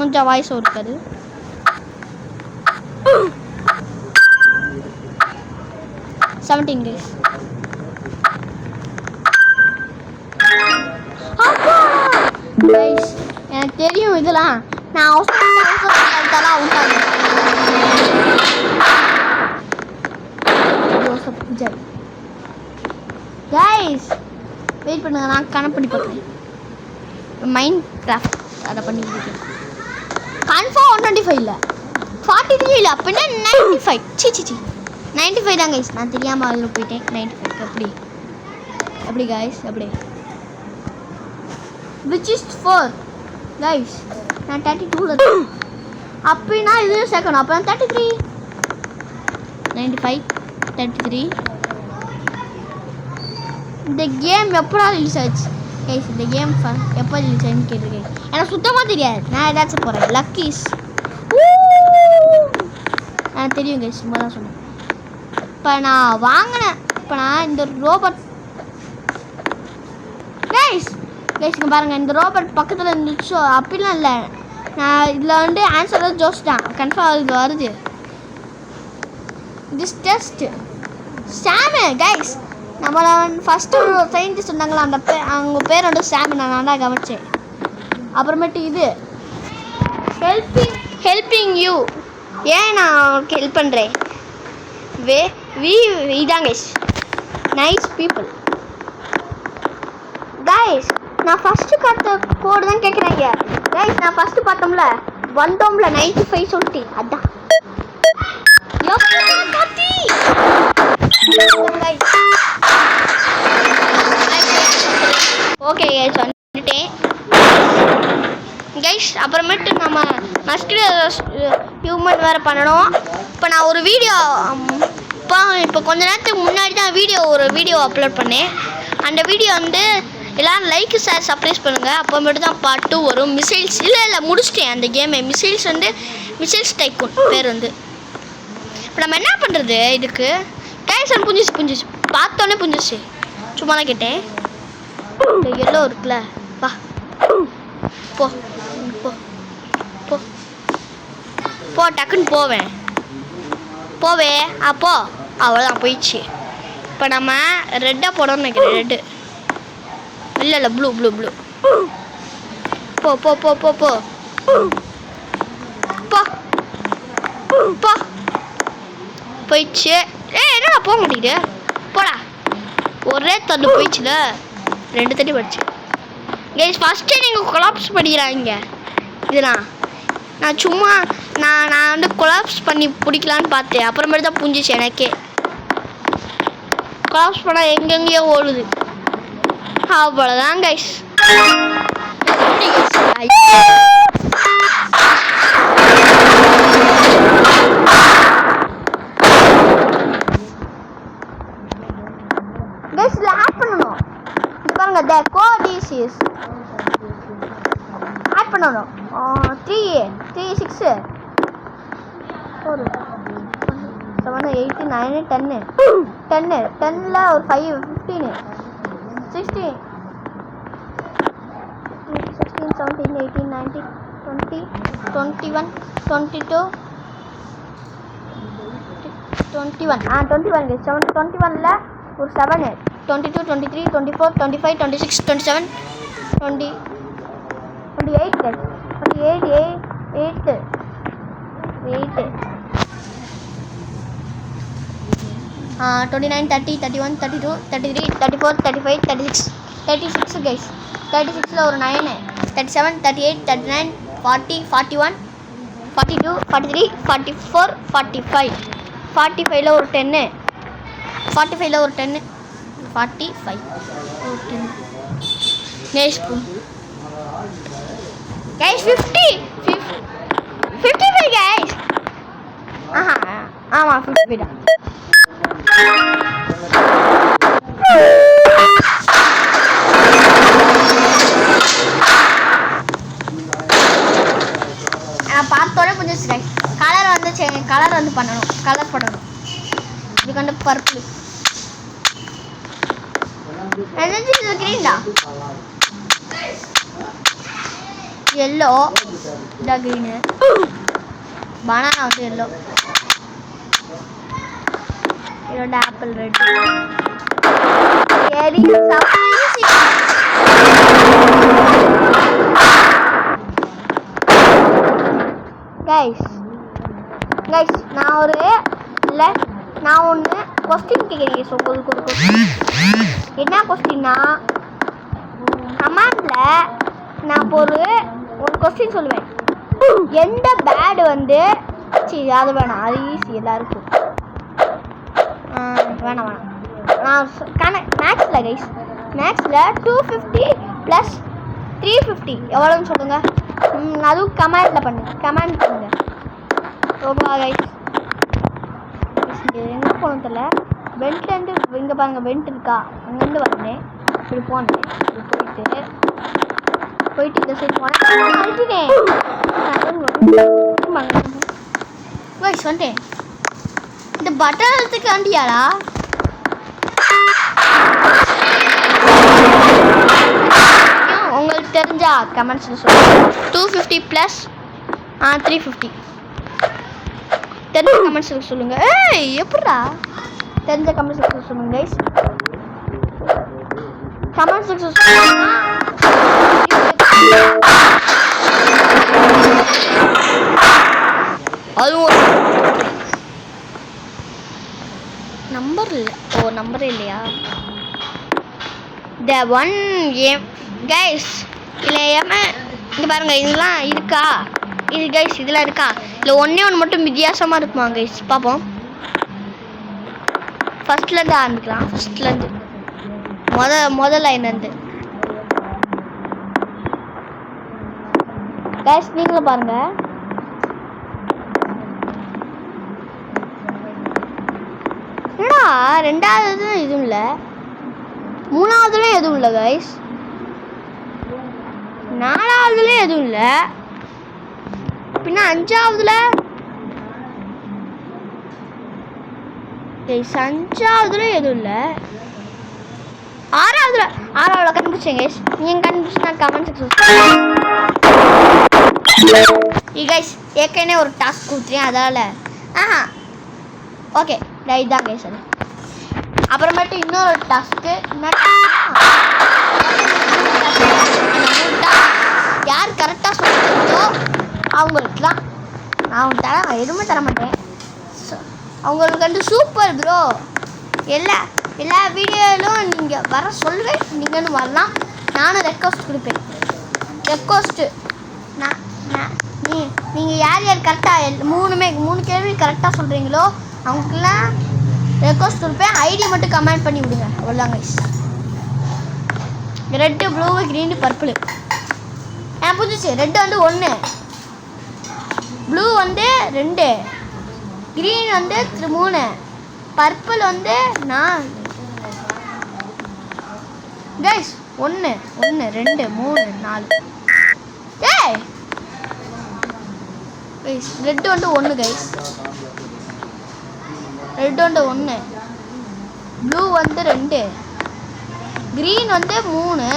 கொஞ்சம் வாய்ஸ் இருக்காது 17 guys guys எனக்கு தெரியும் இதெல்லாம் நான் அவசரமா அவுட்டாங்க ஜோசப் விஜய் guys வெயிட் பண்ணுங்க நான் கனெக்ட் பண்ணி பார்க்குறேன் மைண்ட் கிராஃப்ட் அதை பண்ணி இருக்கேன் கன்ஃபார்ம் 125 இல்லை 43 இல்லை அப்படின்னா 95 சி 95 தான் கைஸ் நான் தெரியாமல் அதில் போயிட்டேன் 95 எப்படி கைஸ் எப்படி விச் இஸ் 4 கைஸ் நான் 32 இருக்கேன் அப்படின்னா இது செகண்ட் அப்போ 33 95 33 இந்த கேம் எப்படா ரிலீஸ் ஆச்சு கைஸ் இந்த கேம் எப்போ ரிலீஸ் ஆச்சுன்னு கேட்டிருக்கேன் எனக்கு சுத்தமாக தெரியாது நான் ஏதாச்சும் போகிறேன் லக்கீஸ் எனக்கு தெரியும் கைஸ் சும்மா தான் சொன்னேன் இப்போ நான் வாங்கினேன் இப்போ நான் இந்த ரோபோட் கைஸ்ங்க பாருங்கள் இந்த ரோபோட் பக்கத்தில் இருந்துச்சோ அப்படிலாம் இல்லை நான் இதில் வந்து ஆன்சர் வந்து ஜோஸ் தான் கன்ஃபார்ம் இது வருது திஸ் டெஸ்ட் சாமு கைஸ் நம்மளை ஃபஸ்ட்டு ஒரு சயின்டிஸ்ட் சொன்னாங்களா அந்த அவங்க பேர் வந்து சாமு நான் நல்லா கவனிச்சேன் அப்புறமேட்டு இது ஹெல்பிங் யூ ஏன் நான் அவனுக்கு ஹெல்ப் பண்ணுறேன் இதான் கைஸ் நைஸ் பீப்புள் கைஸ் நான் ஃபஸ்ட்டு பார்த்த கோடு தான் கேட்குறாங்க கைஸ் நான் ஃபஸ்ட்டு பார்த்தோம்ல வந்தோம்ல 95 சொல்லிட்டு அதான் ஓகே கைஸ் வந்துட்டேன் கைஸ் அப்புறமேட்டு நம்ம மஸ்கிட்டோ ஹியூமன் வேறு பண்ணணும் இப்போ நான் ஒரு வீடியோ இப்போ கொஞ்ச நேரத்துக்கு முன்னாடி தான் ஒரு வீடியோ அப்லோட் பண்ணேன் அந்த வீடியோ வந்து எல்லோரும் லைக் ஷேர் சப்ஸ்கிரைப் பண்ணுங்கள் அப்புறமேட்டு தான் பார்ட் 2 வரும் மிசைல்ஸ் இல்லை முடிச்சிட்டேன் அந்த கேமை மிசைல்ஸ் வந்து மிசைல்ஸ் டைக்கூன் பேர் வந்து இப்போ நம்ம என்ன பண்ணுறது இதுக்கு கைஸ் புஞ்சிச்சு பார்த்தோன்னே புஞ்சிச்சு சும்மா தான் கேட்டேன் இந்த எல்லோ இருக்குல்ல வா போ போ போ போ டக்குன்னு போவே அப்போ அவ்வளோதான் போயிடுச்சு இப்போ நம்ம ரெட்டாக போடணும்னு நினைக்கிறேன் ரெட்டு இல்லை ப்ளூ போ போ போ போ போ போ போ போயிடுச்சு என்னடா போக மாட்டேங்குது போடா ஒரே தண்ணி போயிடுச்சுல 2 தண்ணி போயிடுச்சு கைஸ் ஃபஸ்ட்டு நீங்கள் கொலாப்ஸ் பண்ணிக்கிறாங்க இதெல்லாம் நான் சும்மா நான் வந்து கொலாப்ஸ் பண்ணி பிடிக்கலான்னு பார்த்தேன் அப்புறமேட்டு தான் புரிஞ்சிச்சு எனக்கே கொலாப்ஸ் பண்ணால் எங்கெங்கேயோ ஓடுது அவ்வளோதான் கைஸ் கைஸ் இதில் ஆட் பண்ணணும் இது பாருங்க த கோடிசியஸ் ஆட் பண்ணணும் 3 6 4 7 8 9 10 10ல் ஒரு 5 15 16 17 18 19 20 21 22 21 21 21ல் ஒரு 7 22 23 24 25 26 27 20 28 8 29, 30, 31, 32, 33, 34, 35, 36. 36 guys. 36ல ஒரு 9, 37, 38, 39, 40, 41, 42, 43, 44, 45. 45ல ஒரு 10, 45ல ஒரு 10, 45 ஒரு 10. guys 50, 55 guys. ஆமா 55 தான். பார்த்தோட புரிஞ்சிச்சு கலர் வந்து பண்ணணும். இதுக்கு வந்து பர்பிள் என்னது இது கிரீன்டா yellow the green banana வந்து yellow இதோட apple red cherry guys நான் ஒன்று கொஸ்டின் கேட்குறீங்க. ஸோ உங்களுக்கு ஒரு கொஸ்டின். என்ன கொஸ்டின்னா கமாண்டில் நான் ஒரு கொஸ்டின் சொல்லுவேன். எந்த பேடு வந்து அது வேணாம், அது ஈஸி எல்லாருக்கும். வேணாம் நான் மேக்ஸில் கைஸ் மேக்ஸில் 250 + 350 எவ்வளோன்னு சொல்லுங்கள். அதுவும் கமெண்ட் பண்ணுங்க. ரொம்ப கைஸ் எங்கே போகணும் தெரியல. வெண்ட்லேருந்து இங்கே பாருங்கள், வெண்ட் இருக்கா, அங்கேருந்து வந்தேன். இப்படி போனேன், இப்படி போயிட்டு இந்த சைடு போனேன். வந்துட்டேன். இந்த பட்டன் அழுத்துக்கு வண்டியாடா. உங்களுக்கு தெரிஞ்சா கமெண்ட்ஸில் சொல்லுங்கள். 250 + 350 தெரிஞ்ச கமெண்ட்ஸில் சொல்லுங்கள். எப்படா தெரிஞ்ச கமெண்ட்ஸில் சொல்லுங்கள் கைஸ். கமெண்ட்ஸில் சொல்லுங்கள். அதுவும் நம்பர் இல்லை. நம்பரே இல்லையா? த ஒன் ஏம் கைஸ் இல்லை இங்கே பாருங்கள், இதெல்லாம் இருக்கா? இது கைஸ் இதெல்லாம் இருக்கா? இல்லை ஒன்றே மட்டும் வித்தியாசமாக இருக்குமா கைஸ்? பார்ப்போம். ஃபஸ்ட்லேருந்து ஆரம்பிக்கலாம். ஃபஸ்ட்லேருந்து முதல் லைன்லேருந்து கைஸ் நீங்களும் பாருங்கள். என்னடா ரெண்டாவது எதுவும் இல்லை, மூணாவதுலேயும் எதுவும் இல்லை கைஸ், நாலாவதுலேயும் எதுவும் இல்லை, பின்ன அஞ்சாவதுல எதுவும் இல்லை, ஆறாவதுல கண்டுபிடிச்சேங்க. நீங்கள் கண்டுபிடிச்சு நான் கமெண்ட் செக்ஷன் கைஸ் ஏற்கனவே ஒரு டாஸ்க் கொடுத்துருேன், அதால் ஓகே இதுதான் கைஸ். அது அப்புறமேட்டு இன்னொரு டாஸ்க்கு. யார் கரெக்டாக சொல்லுறீங்களோ அவங்களுக்குலாம் நான் எதுவுமே தர மாட்டேன். அவங்களுக்கு வந்து சூப்பர் ப்ரோ. எல்லா வீடியோவிலும் நீங்கள் வர சொல்லுவேன். நீங்களும் வரலாம். நானும் ரெக்வஸ்ட் கொடுப்பேன். நீங்கள் யார் கரெக்டாக மூணு கேள்வி கரெக்டாக சொல்கிறீங்களோ அவங்களுக்குலாம் ரெக்வஸ்ட் கொடுப்பேன். ஐடி மட்டும் கமெண்ட் பண்ணி விடுங்க. அவ்வளோதான் guys. Red, blue, green, purple. புதுச்சு ரெட்டு வந்து 1, ப்ளூ வந்து 2, க்ரீன் வந்து 3, பர்பிள் வந்து 4 கைஸ். 1 2 3 4 கைஸ். ரெட்டு வந்து 1 கைஸ். ரெட் வந்து 1, ப்ளூ வந்து 2, க்ரீன் வந்து 3,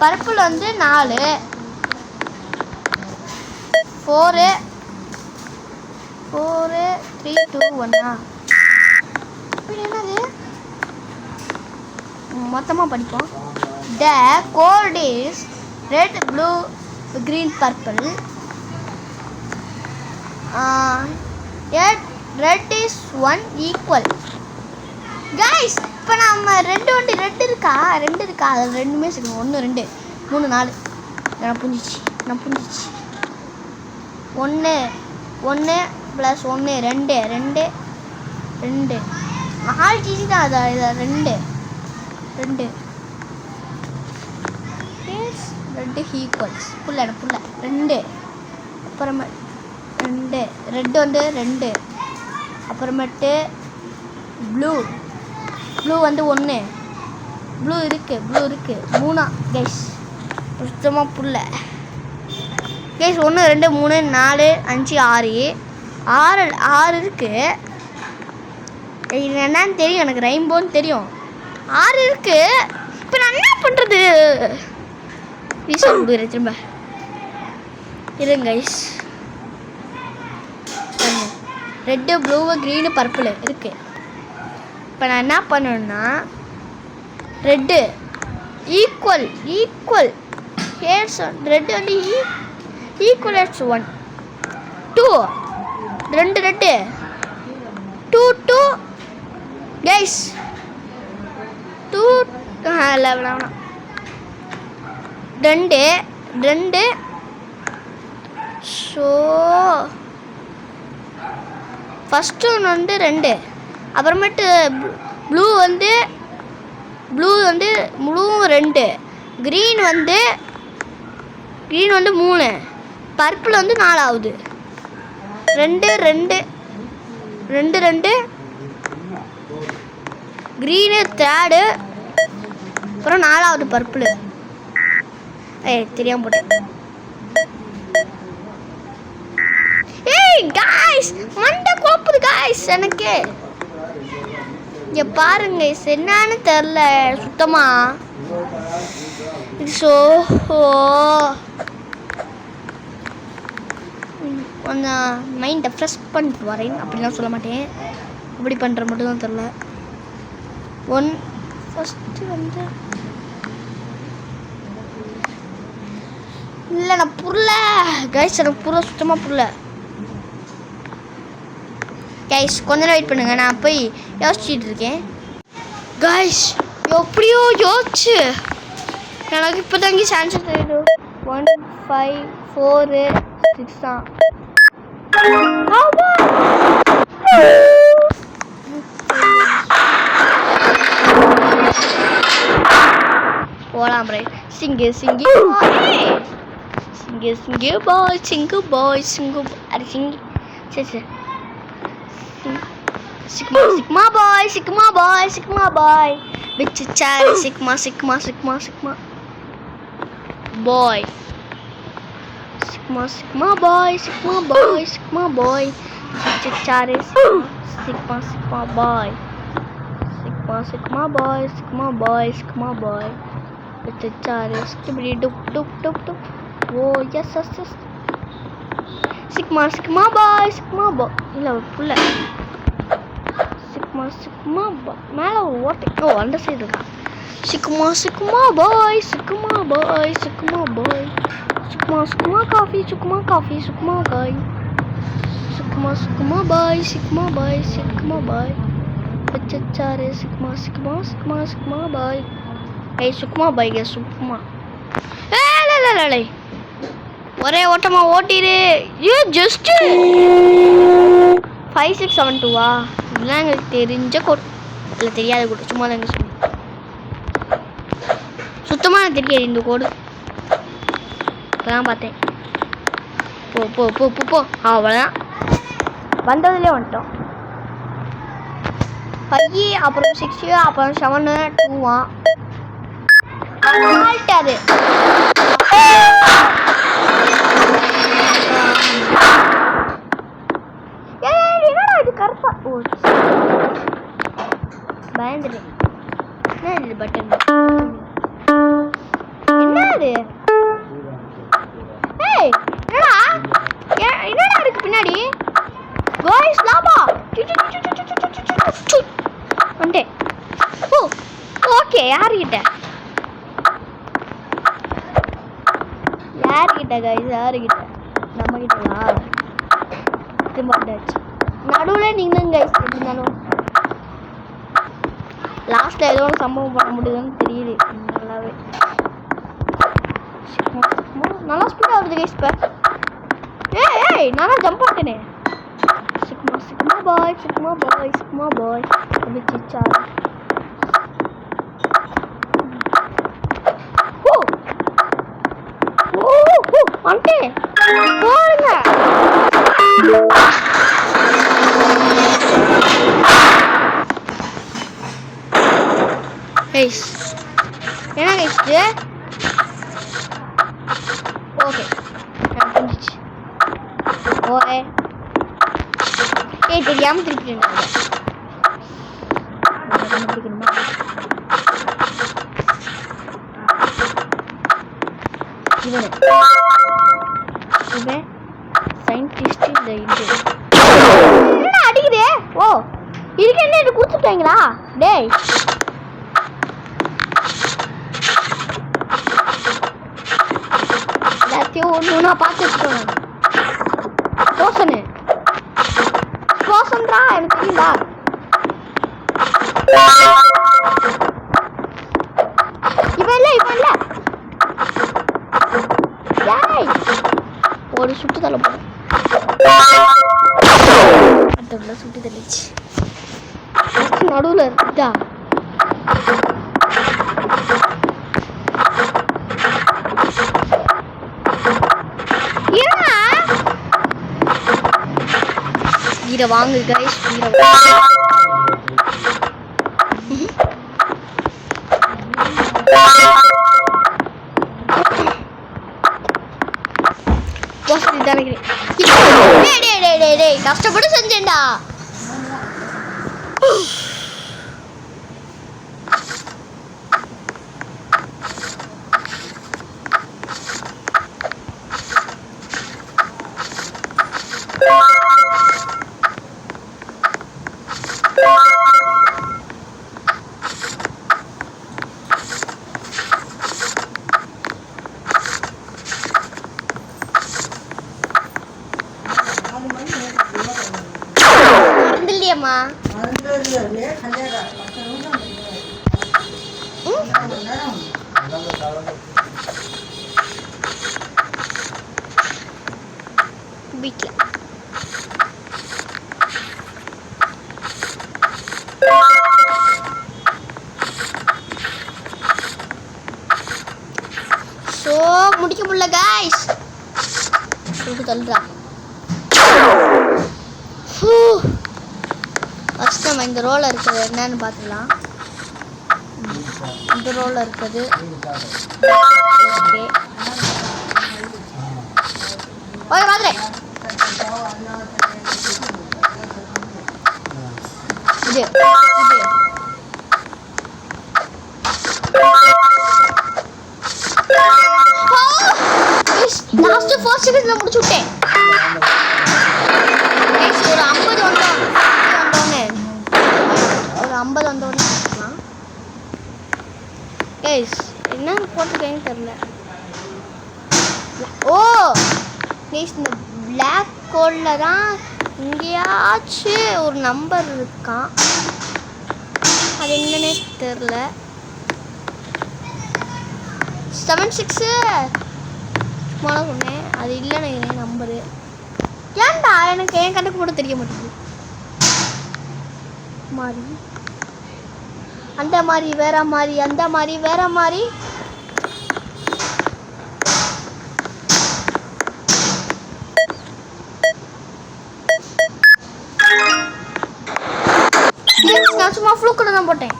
பர்பிள் வந்து 4, 4 3 2 1. என்னது மொத்தமாக படிப்போம். The code is red, blue, green, purple. Red is 1 equal. Guys இப்போ நம்ம ரெண்டு இருக்கா அதில் ரெண்டுமே சேர்க்கணும் 1 2 3 4 நான் புரிஞ்சிச்சு 1 1 + 1 2 2 2 4 ஜிஜி தான் அது இதில் 2 ஈக்குவல்ஸ் புள்ள 2 அப்புறமா 2 ரெட் வந்து 2 அப்புறமேட்டு ப்ளூ வந்து 1 ப்ளூ இருக்கு 3 கைஸ் சுத்தமாக புள்ள கைஸ் 1 2 3 4 5 6 இருக்கு. இது என்னன்னு தெரியும் எனக்கு ரெயின்போன்னு தெரியும் 6 இருக்கு. இப்போ நான் என்ன பண்ணுறது ரீசன் கொடுக்குறேன் திரும்ப இருங்க guys. Red blue green purple இருக்குது. இப்போ நான் என்ன பண்ணணுன்னா ரெட்டு ஈக்குவல் ஹேர்ஸ் ரெட்டு வந்து ஈக்குவல் ஹேர்ஸ் 1 2 2 ரெட்டு 2 கைஸ் 2 இல்லை வேணாம் 2 ஸோ ஃபஸ்ட்டு ஒன்று வந்து 2 அப்புறமேட்டு ப்ளூ வந்து 2 க்ரீன் வந்து 3 பர்பிள் வந்து 4ஆவது 2 க்ரீனு 3rd அப்புறம் 4ஆவது பர்பிள் தெரியாமல் போட்டேன். காய்ஸ் மண்டை கோப்புது காய்ஸ் எனக்கு இங்கே பாருங்க என்னன்னு தெரில சுத்தமா ஸோ கொஞ்சம் மைண்டை ஃப்ரெஷ் பண்ணிட்டு வரேன் அப்படிலாம் சொல்ல மாட்டேன் அப்படி பண்ணுற மட்டும் தான் தெரில. ஃபஸ்ட்டு வந்து இல்லை நான் புரியல கைஸ் எனக்கு புரிய சுத்தமாக புரியல கைஸ் கொஞ்ச நேரம் வெயிட் பண்ணுங்க நான் போய் யோசிச்சுட்டு இருக்கேன். கைஸ் எப்படியோ யோசிச்சு எனக்கு இப்போ தாங்க ஆன்சர் தெரியுது 1 5 4 6 தான் போலாம் ப்ரை சிங்கு பாய் அது சிங்கி சரி Sigma boy which child Sigma boy Sigma boy which child Sigma boy which child dup oh yes Sigma boy இல்ல புள்ள Sigma boy மேல ஓட்டை அந்த சைடு இருக்கா Sigma boy Sigma coffee guy Sigma boy பச்சச்சாரு Sigma boy ஏய் Sigma boy சும்மா ஏய் ஒரே ஓட்டமா ஓட்டிரு யூ ஜஸ்ட் 5672 இதெல்லாம் எங்களுக்கு தெரிஞ்ச கோட் இல்லை தெரியாத கோடு சும்மா தான் எங்கள் சொல்லி சுத்தமாக எனக்கு தெரியாது இந்த கோடு இப்போதான் பார்த்தேன் போ அவ்வளோதான் வந்ததுலேயே வந்துட்டோம் 5 அப்புறம் 6 அப்புறம் 7 2 அது கருப்பா பயந்துட்டேன் என்ன இது பட்டன் என்ன அது ஏய் என்னடா இருக்கு பின்னாடி காய்ஸ் லாபா வந்துட்டேன் ஓகே யார்கிட்ட காய்ஸ் யார்கிட்ட நம்ம கிட்டவா திரும்ப நடுவில் நீங்களும் கைஸ் இருந்தாலும் லாஸ்ட்டில் ஏதோ ஒரு சம்பவம் பண்ண முடியுதுன்னு தெரியுது நல்லாவே. நல்லா ஸ்பீடாக வருது கைஸ். இப்போ ஏய் நானா ஜம்ப் பண்ணிட்டேனே. சிக்மா பாய் அப்படி சிச்சா. வந்துட்டேன் போடுங்க. கைஸ் என்ன கைஸ் இது? ஓகே புரிஞ்சிச்சு. ஓகே ஏய் தெரியாமல் திருப்பிட்டேன். கண்டுபிடிக்கணுமா? இவன் சயின்டிஸ்ட் இந்த இது என்ன அடிக்குதே? ஓ இதுக்கு என்ன இது கொடுத்துட்டாங்களா? டேய் எல்லாத்தையும் ஒன்று ஒன்றா பார்த்து வச்சுக்கோங்க. ஸ்போசன்டா எனக்கு தெரியுதா? இவன் இல்லை ஏய் ஒரு சுட்டு தள்ள போறேன். அடுத்த சுட்டு தள்ளிச்சு. நடுவில் இருக்குதா? இதை வாங்கு கைஸ். கஷ்டப்பட்டு செஞ்சேன்டா. மறந்துலையம்மா. வீட்டில் ஸோ முடிக்க முடியல கைஸ். சொல்லிட்டு தள்ளுறா. ஃபஸ்ட் நம்ம இந்த ரோல இருக்கிறது என்னன்னு பார்த்துக்கலாம். இந்த ரோல இருக்குது. ஓகே ஓகே பார்த்துறேன். இது லாஸ்ட் 4 செகண்ட்ல முடிச்சு விட்டேன். ஒரு 50 வந்தோடனே என்ன போட்டுருக்கேன்னு தெரியல. ஓ கைஸ் இந்த பிளாக் கோல்ல தான் எங்கேயாச்சும் ஒரு நம்பர் இருக்கான். அது என்னன்னே தெரில. 76 சும்மா சொன்னேன். அது இல்லைன்னு என் நம்பரு. ஏன்டா எனக்கு என் கணக்கு கூட தெரிய மாட்டேங்குது. மாதிரி அந்த மாதிரி வேற மாதிரி அந்த மாதிரி வேற மாதிரி. நான் சும்மா ஃப்ளூக்கில் தான் போட்டேன்.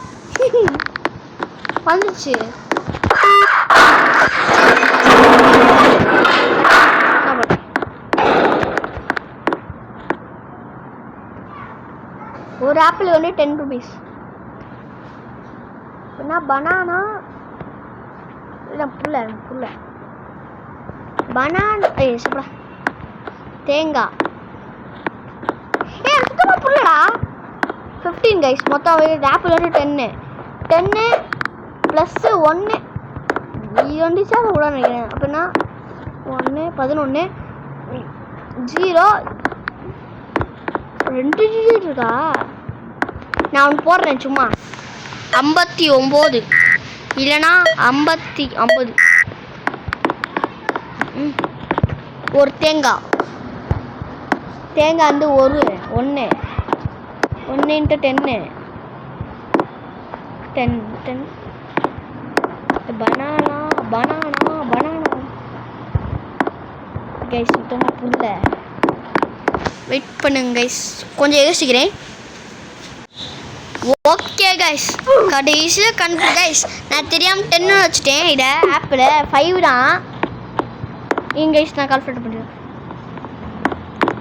வந்துச்சு. ஒரு ஆப்பிள் வந்து 10 rupees. பனானா இல்லை புல்ல பனானா சூப்பரா தேங்காய். சுத்தமாக புல்லடா. 15 கைஸ் மொத்தம். ஆப்பிள் வந்து 10 ப்ளஸ் 1 20 கூட நினைக்கிறேன். அப்படின்னா 1 11 0 2 டிஜிட் இருக்கா? நான் ஒன்று போடுறேன் சும்மா. 59 இல்லைனா 50. ஒரு தேங்காய் வந்து 1 1 × 10 பனானா கைஸ். சுத்தமாக புரியல. வெயிட் பண்ணுங்க கைஸ், கொஞ்சம் யோசிக்கிறேன். ஓகே கைஸ், கடைசியில் கைஸ் நான் தெரியாமல் 10 வச்சுட்டேன். இதை ஆப்பில் 5 தான். இங்கே கைஸ் நான் கால்குலேட்டர் பண்ணுறேன்.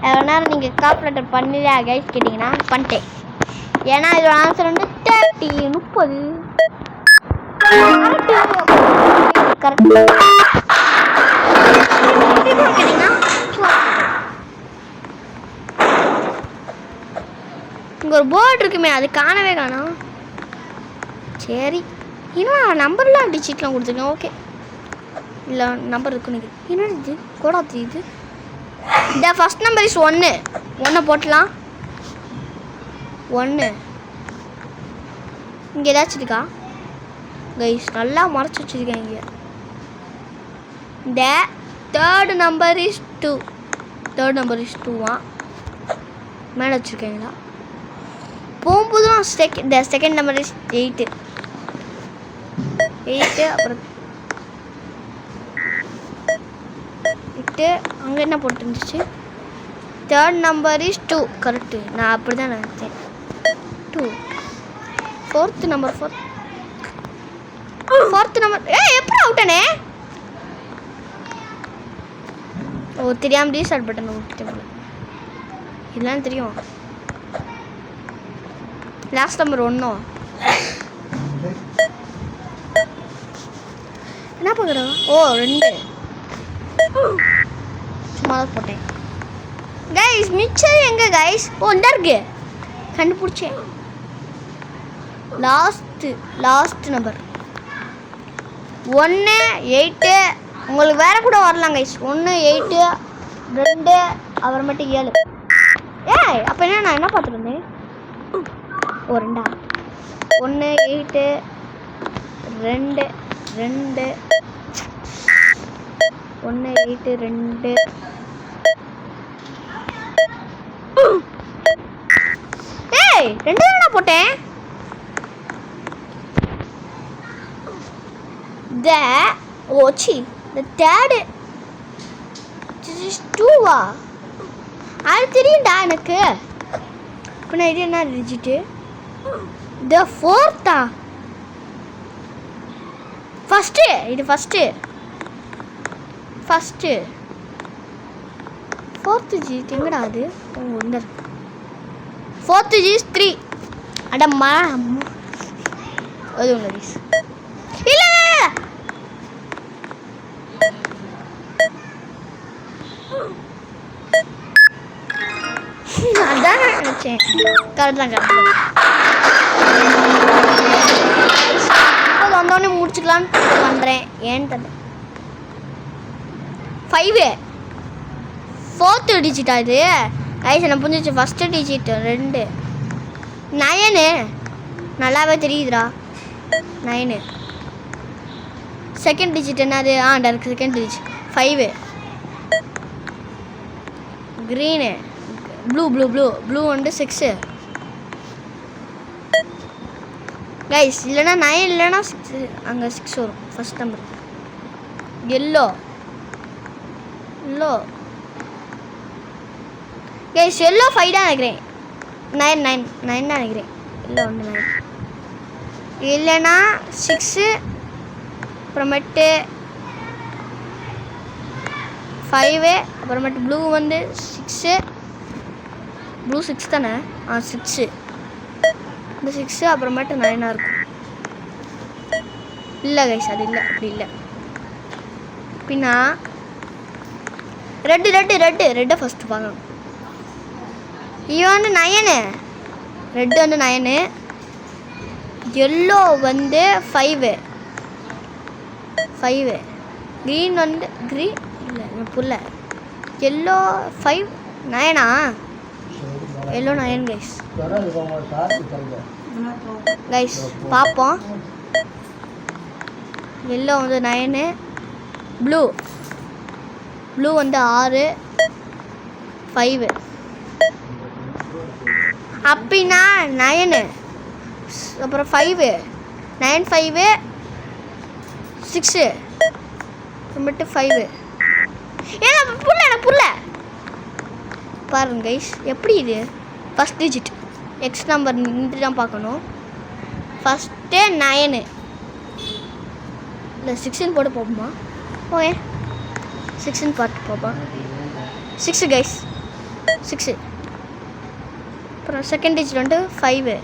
எவ்வளோ நேரம் நீங்கள் கால்குலேட்டர் பண்ணலையா கைஸ் கேட்டிங்கன்னா பண்ணிட்டேன். ஏன்னா இதோட ஆன்சர் வந்து 30 கரெக்ட். இங்கே ஒரு போர்டு இருக்குமே, அது காணவே காணோம். சரி, இன்னும் நம்பர்லாம் டிஜிட்லாம் கொடுத்துருக்கேன். ஓகே, இல்லை நம்பர் இருக்குன்னு இன்னும் இது கூட தெரியுது. இந்த ஃபஸ்ட் நம்பர் இஸ் 1 போட்டலாம். 1 இங்கே ஏதாச்சும் இருக்கா கைஸ்? நல்லா மறைச்சி வச்சுருக்கேன் இங்கே. இந்த தேர்ட் நம்பர் இஸ் 2 மேலே வச்சுருக்கீங்களா? போகும்போதும் செகண்ட் நம்பர் இஸ் 8. அப்புறம் 8 அங்கே என்ன போட்டுருந்துச்சு? Third number is 2 correct. நான் அப்படி தான் நினச்சேன். 2 ஃபோர்த்து நம்பர் எப்படி அவுட்டானே? ஓ, தெரியாமல் ரீஸ்டார்ட் பட்டன் விட்டுட்டேன். இல்லைன்னு தெரியும். லாஸ்ட் நம்பர் 1 என்ன பார்க்குறோம்? ஓ 2 சும்மா தான் போட்டேன் கைஸ். மிச்சர் எங்கே கைஸ்? ஓ இந்த இருக்கு, கண்டுபிடிச்சேன். Last number 1 8. உங்களுக்கு வேற கூட வரலாம் கைஸ். 1 8 2 அப்புறமேட்டு 7. அப்போ என்ன நான் என்ன பார்த்துருந்தேன்? ஓ 2 1 8 2 1 8 2 2 தானே போட்டேன். the third is 2 அது தெரியும்டா எனக்கு. இப்போ இது என்ன டிஜிட்டு? the fourth first. இது ஃபஸ்ட்டு ஃபோர்த்து ஜிட் எங்கடா? அது இந்த ஃபோர்த்து ஜிஸ் 3. அடம்மா அது ஒன்று வீஸ். இல்லை அதான் நான் நினச்சேன். கரெக்ட் தான். இப்போ வந்தோடனே முடிச்சுக்கலான்னு பண்ணுறேன். ஏன்னு தெரியல. 5 ஃபோர்த்து டிஜிட்டா இது கைஸ்? என்ன புரிஞ்சிச்சு. ஃபஸ்ட்டு டிஜிட் 2 9 நல்லாவே தெரியுதுடா. 9 செகண்ட் டிஜிட் என்னது? Direct second digit 5. Green blue வந்து 6 கைஸ். இல்லைனா 9 இல்லைனா 6. அங்கே 6 வரும் first number. Yellow guys. Yellow 5 தான் நினைக்கிறேன். 9 தான் நினைக்கிறேன். எல்லோ வந்து 9 இல்லைனா 6 அப்புறமேட்டு 5 அப்புறமேட்டு ப்ளூ வந்து 6. ப்ளூ 6 தானே? 6 இந்த 6 அப்புறமேட்டு 9 இருக்கும். இல்லை கைஸ், அது இல்லை. அப்படி இல்லை. பின்னா ரெட்டை ஃபஸ்ட்டு பார்க்கணும். இவன் வந்து 9. ரெட்டு வந்து 9. எல்லோ வந்து 5. க்ரீன் வந்து இல்லை புரியல. Yellow 5 9 yellow 9 guys. கைஸ் பார்ப்போம். எல்லோ வந்து 9, ப்ளூ வந்து 6, 5. அப்படின்னா 9 அப்புறம் 5, 9, 5, 6 அப்புறமேட்டு 5. ஏன்னா புரியல பாருங்க கைஸ். எப்படி இது ஃபஸ்ட் டிஜிட் எக்ஸ் நம்பர் நின்று தான் பார்க்கணும். ஃபஸ்ட்டே 9 இல்லை 6ன்னு போட்டு போப்போமா? ஓகே 6ன்னு பார்த்து போப்போம். 6 கைஸ் 6. அப்புறம் செகண்ட் டிஜிட் வந்து 5.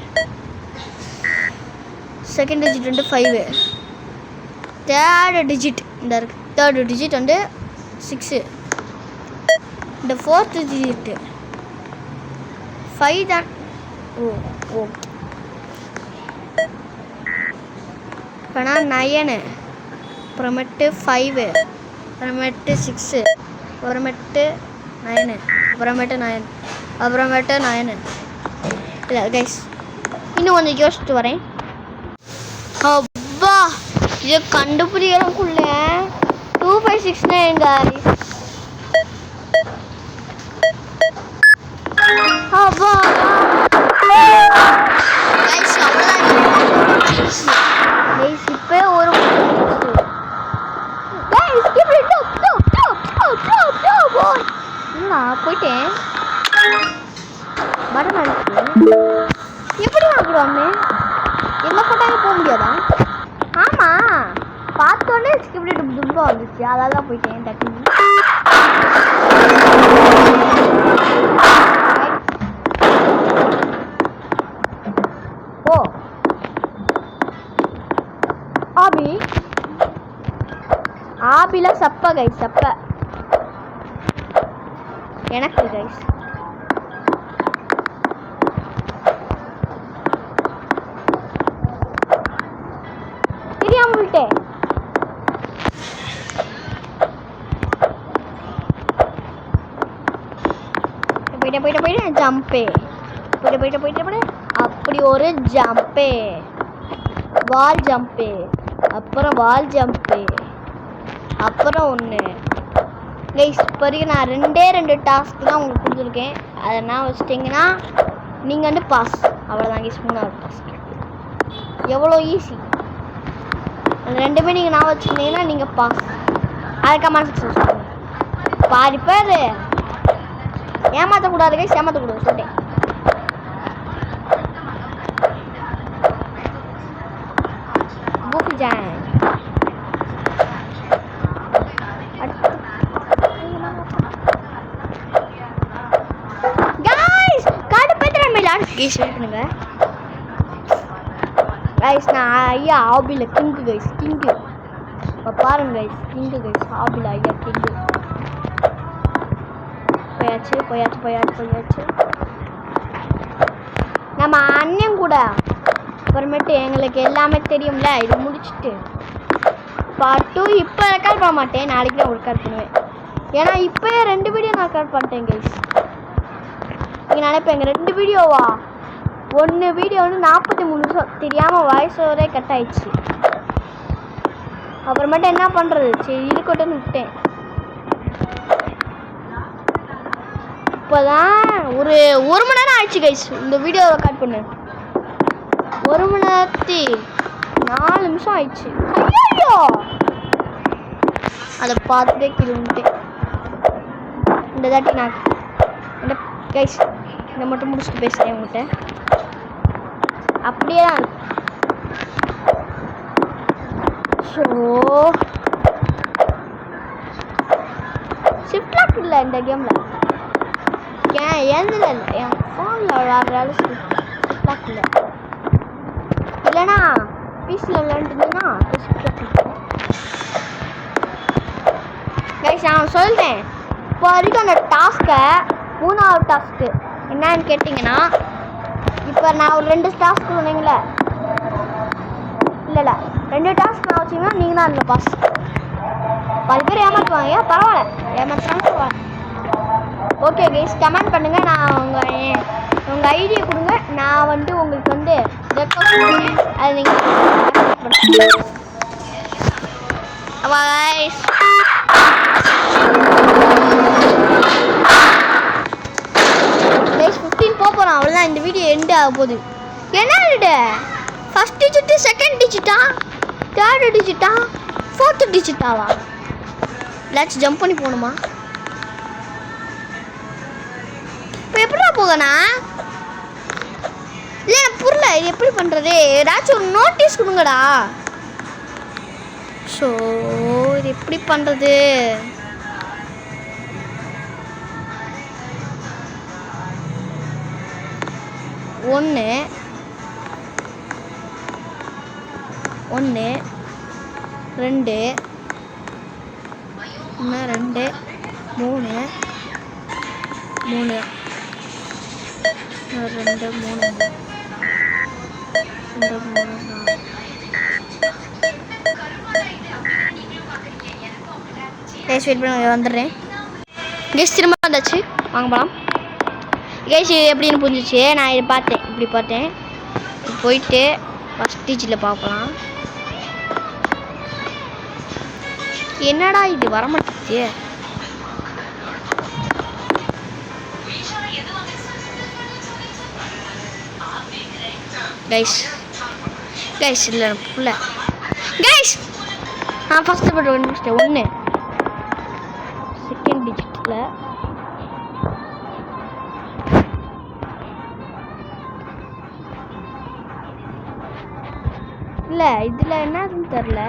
செகண்ட் டிஜிட் வந்து 5. தேர்டு டிஜிட் இந்த இருக்குது. தேர்டு டிஜிட் வந்து 6. இந்த ஃபோர்த்து டிஜிட்டு 5 தான். ஓ இப்போனா 9 அப்புறமேட்டு 5 அப்புறமேட்டு 6 அப்புறமேட்டு 9 அப்புறமேட்டு 9 அப்புறமேட்டு 9. இல்லை கைஸ் இன்னும் கொஞ்சம் யோசிச்சுட்டு வரேன். அப்பா இதை கண்டுபிடிக்கிறக்குள்ள 2, 5, 6, 9 கைஸ். அப்பா கைஸ் கைஸ் இப்போ ஒரு போயிட்டேன். பட்டன் அடிச்சு எப்படி வாங்கிடுவாங்க? எல்லா ஃபோட்டோவும் போக முடியாதா? ஆமாம் பார்த்தோன்னே இப்படி தும்பா வந்துச்சு. அதான் போயிட்டேன் டக்குன்னு. ஓ ஆபில சப்ப கைஸ் சப்ப எனக்கு கைஸ். தெரியாம விட்டேன். போயிட்டு ஜம்பே போயிட்டு அப்படி ஒரு ஜம்பே வால் ஜம்பே அப்புறம் வால் ஜம்பே அப்புறம் ஒன்று கைஸ். இப்போ நான் 2 டாஸ்க் தான் உங்களுக்கு கொடுத்துருக்கேன். அதை நான் வச்சுட்டிங்கன்னா நீங்கள் வந்து பாஸ். அவ்வளோதான் கைஸ். 3வது டாஸ்க் எவ்வளோ ஈஸி. அந்த 2மே நீங்கள் நான் வச்சுருந்தீங்கன்னா நீங்கள் பாஸ். அது கமெண்ட் செக்ஷன் சொல்லுங்கள். பாதி பேர் ஏமாற்றக்கூடாது கைஸ். ஏமாற்றக்கூடாது சொல்லிட்டேன். புக் ஜான் பண்ணுங்க கைஸ். நான் ஐயா ஆபில கிங்கு கைஸ். கிங்கு இப்போ பாருங்க கைஸ். கிங்கு கைஸ் ஆபில ஐயா கிங்கு. போயாச்சு. நம்ம அண்ணன் கூட அப்புறமேட்டு எங்களுக்கு எல்லாமே தெரியும்ல. இது முடிச்சுட்டு பார்ட் 2 இப்போ ரெக்கார்ட் பண்ண மாட்டேன். நாளைக்கு தான் ரெக்கார்ட் பண்ணுவேன். ஏன்னா இப்போயே 2 வீடியோ நான் ரெக்கார்ட் பண்ணிட்டேன் கைஸ். நீங்கள் நினைப்பேங்க 2 வீடியோவா? 1 வீடியோ வந்து 43 நிமிஷம் தெரியாமல் வாய்ஸ் ஓவரே கட் ஆயிடுச்சு. அப்புறமேட்டு என்ன பண்ணுறது, சரி இருக்கட்டும்னு விட்டேன். இப்போ தான் ஒரு மணி நேரம் ஆயிடுச்சு கைஸ் இந்த வீடியோ ரெக்கார்ட் பண்ணு. 1 மணி நேரத்தி 4 நிமிஷம் ஆயிடுச்சு. ஐயோ அதை பார்த்துட்டே கிளம்பிட்டேன். இந்த தாட்டி நான் இந்த கைஸ் இதை மட்டும் முடிச்சுட்டு பேசுகிறேன் உங்கள்கிட்ட. அப்படியே தான் இருக்கு. ஸோ ஷிஃப்ட் லாக் இல்லை இந்த கேமில். ஏன் ஏந்தில் இல்லை, என் ஃபோனில் விளையாடுறாலும் ஷிஃப்ட் லாக் இல்லை. இல்லைனா பீஸில் விளையாண்டுருந்தேன்னா ஷிஃப்ட் லாக் இருக்கும். கைஸ் நான் சொல்லிட்டேன் இப்போ வரைக்கும் அந்த டாஸ்க்கை 3வது டாஸ்க்கு என்னன்னு கேட்டிங்கன்னா, இப்போ நான் ஒரு 2 டாஸ்க் சொன்னீங்களே, இல்லை 2 டாஸ்க் நான் வச்சிங்கன்னா நீங்கள் தான் அதில் பாஸ். பாதி பேர் ஏமாற்றுவாங்க, பரவாயில்ல ஏமாத்துறாங்க பரவாயில்ல. ஓகே கைஸ் கமெண்ட் பண்ணுங்கள். நான் உங்கள் உங்கள் ஐடியா கொடுங்க, நான் வந்து உங்களுக்கு வந்து ரெக்வஸ்ட் பண்ணுறேன், அதை நீங்கள் guys. Guys 15 போறோம், அவ்வளவுதான் இந்த வீடியோ எண்ட் ஆக போகுது. என்ன இது? ஃபர்ஸ்ட் டிஜிட், செகண்ட் டிஜிட்டா, தேர்ட் டிஜிட்டா, ஃபோர்த் டிஜிட்டாவா? லெட்ஸ் ஜம்ப் பண்ணி போணுமா? இப்போ எப்படிடா போகனா? இல்லை புரியல, இது எப்படி பண்ணுறது? ஏதாச்சும் ஒரு நோட்டீஸ் கொடுங்கடா. ஸோ இது எப்படி பண்ணுறது? ஒன்று 2 2 3 3 2 3 2 3 கேஷ் வெயிட் பண்ணி வந்துடுறேன். கேஷ் திரும்ப வந்தாச்சு, வாங்க போகலாம். கேஷ் எப்படின்னு புரிஞ்சிச்சு. நான் இதை பார்த்தேன், இப்படி பார்த்தேன். போயிட்டு ஃபஸ்ட் டிஜிட்டில் பார்க்கலாம். என்னடா இது வரமாட்டேங்குது? கைஸ் கைஸ் இல்லை புள்ள கைஸ், நான் ஃபஸ்ட்டு போட்டு கண்டுபிடிச்சிட்டேன். 1 செகண்ட் டிஜிட்டில் இல்லை, இதில் என்னதுன்னு தெரில.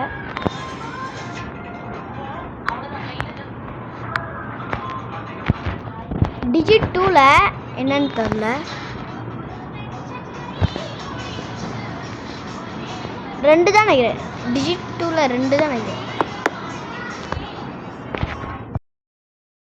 டிஜிட் 2ல என்னன்னு தெரில. 2 தான் நினைக்கிறேன். டிஜிட் 2ல 2 தான் நினைக்கிறேன்.